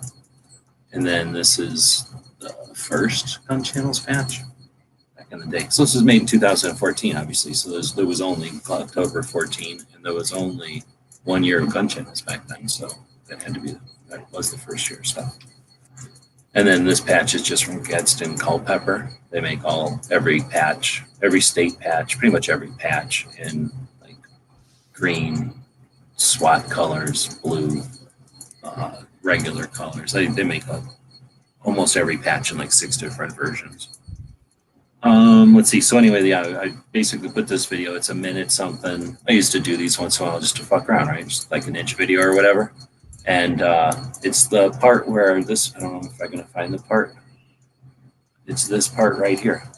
Speaker 4: And then this is the first Gun Channels patch back in the day. So this was made in 2014, obviously. So there was only October 14, and there was only 1 year of Gun Channels back then. So that had to be, that was the first year stuff. And then this patch is just from Gadsden Culpeper. They make every patch, every state patch, pretty much every patch in like green, SWAT colors, blue, regular colors. They make almost every patch in like 6 different versions. Let's see. So anyway, yeah, I basically put this video. It's a minute something. I used to do these once in a while just to fuck around, right? Just like an inch video or whatever. And it's the part where this, I don't know if I'm going to find the part. It's this part right here.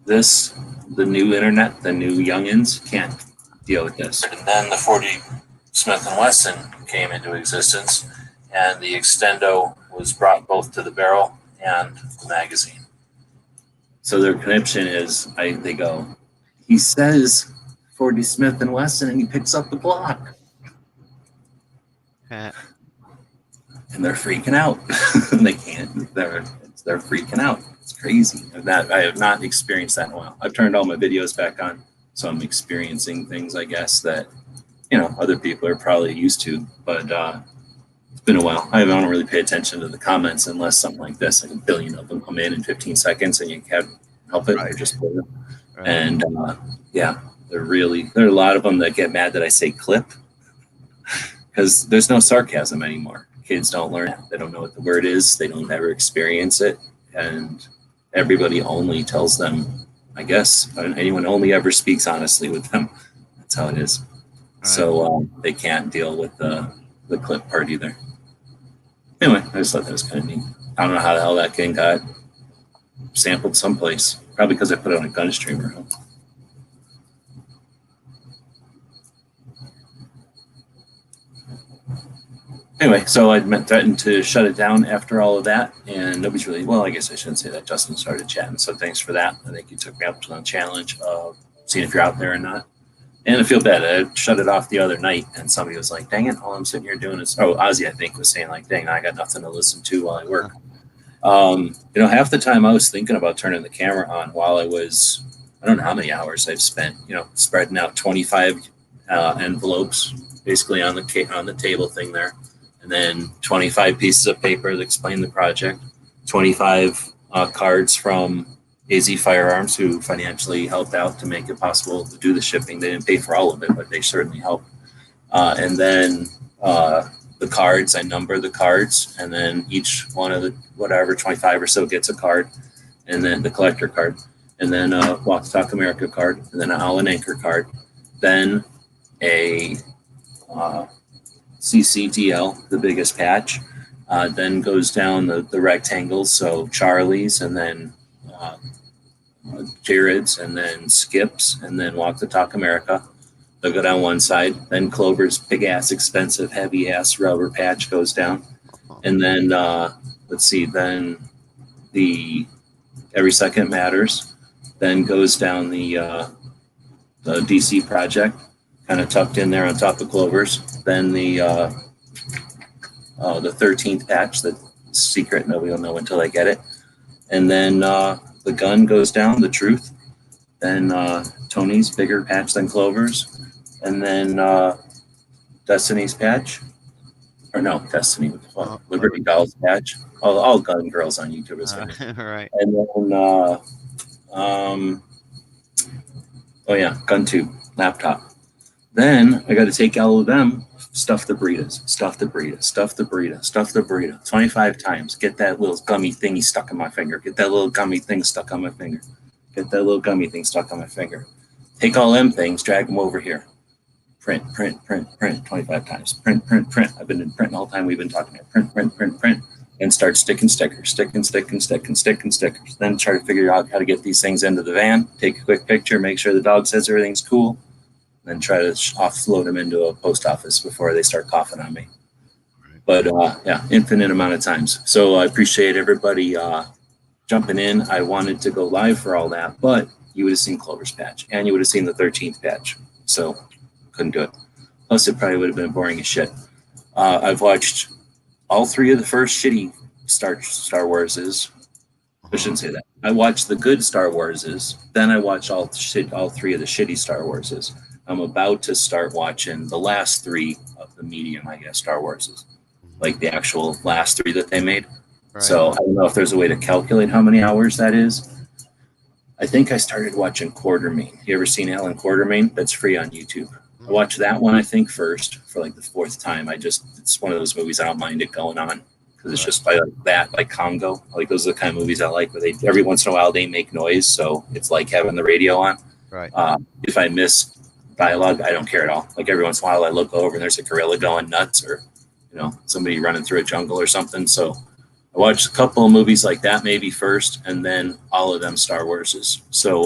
Speaker 4: This, the new internet, the new youngins can't deal with this. And then the 40 Smith & Wesson came into existence, and the extendo was brought both to the barrel and the magazine. So their conniption is, they go, he says 40 Smith & Wesson, and he picks up the Glock. and they're freaking out. They can't. They're freaking out. It's crazy. I have not experienced that in a while. I've turned all my videos back on, so I'm experiencing things, I guess, that other people are probably used to. But it's been a while. I don't really pay attention to the comments unless something like this, like a billion of them come in 15 seconds, and you can't help it. They're just bored.
Speaker 5: Right.
Speaker 4: And yeah, there are a lot of them that get mad that I say clip, because there's no sarcasm anymore. Kids don't learn it. They don't know what the word is. They don't ever experience it. And everybody only tells them, I guess, anyone only ever speaks honestly with them. That's how it is.
Speaker 5: Right.
Speaker 4: So they can't deal with the clip part either. Anyway, I just thought that was kind of neat. I don't know how the hell that thing got sampled someplace. Probably because I put it on a gun streamer. Huh? Anyway, so I threatened to shut it down after all of that, and nobody's really, well, I guess I shouldn't say that. Justin started chatting, so thanks for that. I think you took me up to the challenge of seeing if you're out there or not. And I feel bad. I shut it off the other night, and somebody was like, dang it, all I'm sitting here doing is, Ozzy, I think, was saying, like, dang, I got nothing to listen to while I work. Half the time I was thinking about turning the camera on while I was, I don't know how many hours I've spent, spreading out 25 envelopes basically on the table thing there. And then 25 pieces of paper that explain the project, 25 cards from AZ Firearms, who financially helped out to make it possible to do the shipping. They didn't pay for all of it, but they certainly helped. And then the cards, I number the cards, and then each one of the 25 or so gets a card, and then the collector card, and then a Walk the Talk America card, and then an Allen Anchor card, then a CCTL, the biggest patch, then goes down the rectangles, so Charlie's, and then Jared's, and then Skip's, and then Walk the Talk America. They'll go down one side. Then Clover's big ass, expensive, heavy ass rubber patch goes down, and then then the Every Second Matters, then goes down the DC Project, kind of tucked in there on top of Clover's. Then the 13th patch, that's secret, nobody will know until they get it. And then the gun goes down, the Truth. Then Tony's bigger patch than Clover's. And then Destiny's patch. Or no, Destiny, Liberty Doll's patch. All gun girls on YouTube is
Speaker 5: right.
Speaker 4: And then gun tube, laptop. Then I got to take all of them, stuff the burritos, 25 times. Get that little gummy thingy stuck in my finger. Get that little gummy thing stuck on my finger. Take all them things, drag them over here. Print 25 times. Print. I've been in print the whole time we've been talking here. Print. And start sticking stickers. Then try to figure out how to get these things into the van. Take a quick picture, make sure the dog says everything's cool. Then try to offload them into a post office before they start coughing on me. But infinite amount of times. So I appreciate everybody jumping in. I wanted to go live for all that, but you would have seen Clover's patch, and you would have seen the 13th patch. So couldn't do it. Plus, it probably would have been boring as shit. I've watched all three of the first shitty Star Warses. I shouldn't say that. I watched the good Star Warses. Then I watched all three of the shitty Star Warses. I'm about to start watching the last three of the medium, I guess, Star Warses, like the actual last three that they made. Right. So I don't know if there's a way to calculate how many hours that is. I think I started watching Quartermain. You ever seen Alan Quartermain? That's free on YouTube. I watched that one, I think, first for like the fourth time. It's one of those movies I don't mind it going on because it's just like Congo. Like those are the kind of movies I like where every once in a while they make noise. So it's like having the radio on. Right. If I miss dialogue, I don't care at all. Like every once in a while I look over and there's a gorilla going nuts or, somebody running through a jungle or something. So I watched a couple of movies like that maybe first, and then all of them Star Warses. So,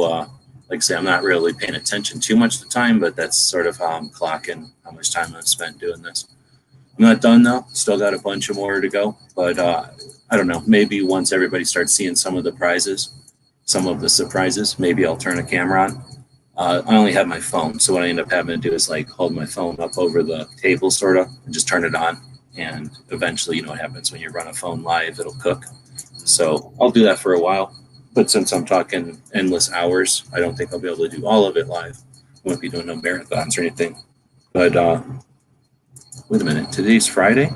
Speaker 4: like I say, I'm not really paying attention too much of the time, but that's sort of how I'm clocking how much time I've spent doing this. I'm not done though. Still got a bunch of more to go, but I don't know. Maybe once everybody starts seeing some of the surprises, maybe I'll turn a camera on. I only have my phone, so what I end up having to do is like hold my phone up over the table sort of and just turn it on. And eventually, you know what happens when you run a phone live, it'll cook. So I'll do that for a while. But since I'm talking endless hours, I don't think I'll be able to do all of it live. I won't be doing no marathons or anything. But wait a minute, today's Friday?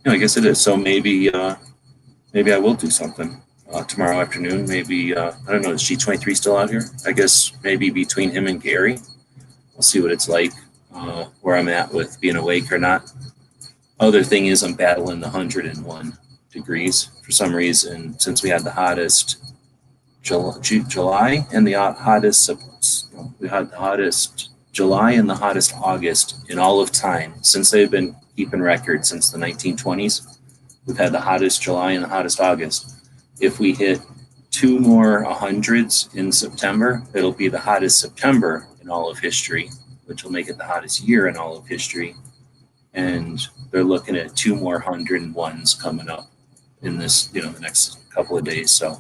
Speaker 4: Yeah, I guess it is. So maybe I will do something tomorrow afternoon. Maybe, I don't know, is G23 still out here? I guess maybe between him and Gary. I'll see what it's like, where I'm at with being awake or not. Other thing is I'm battling the 101 degrees for some reason. Since we had the hottest July and the hottest July and the hottest August in all of time since they've been keeping records since the 1920s. We've had the hottest July and the hottest August. If we hit 2 more 100s in September, it'll be the hottest September in all of history, which will make it the hottest year in all of history. And they're looking at 2 more 101s coming up in this, the next couple of days. So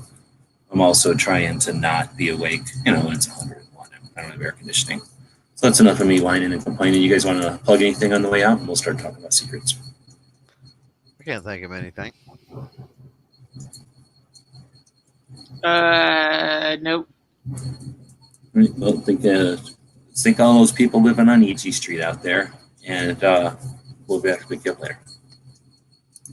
Speaker 4: I'm also trying to not be awake, when it's 101. I don't have air conditioning. So that's enough of me whining and complaining. You guys want to plug anything on the way out? And we'll start talking about secrets.
Speaker 5: I can't think of anything.
Speaker 6: Nope.
Speaker 4: Well, think all those people living on E.G. Street out there, and we'll be back to pick you up later.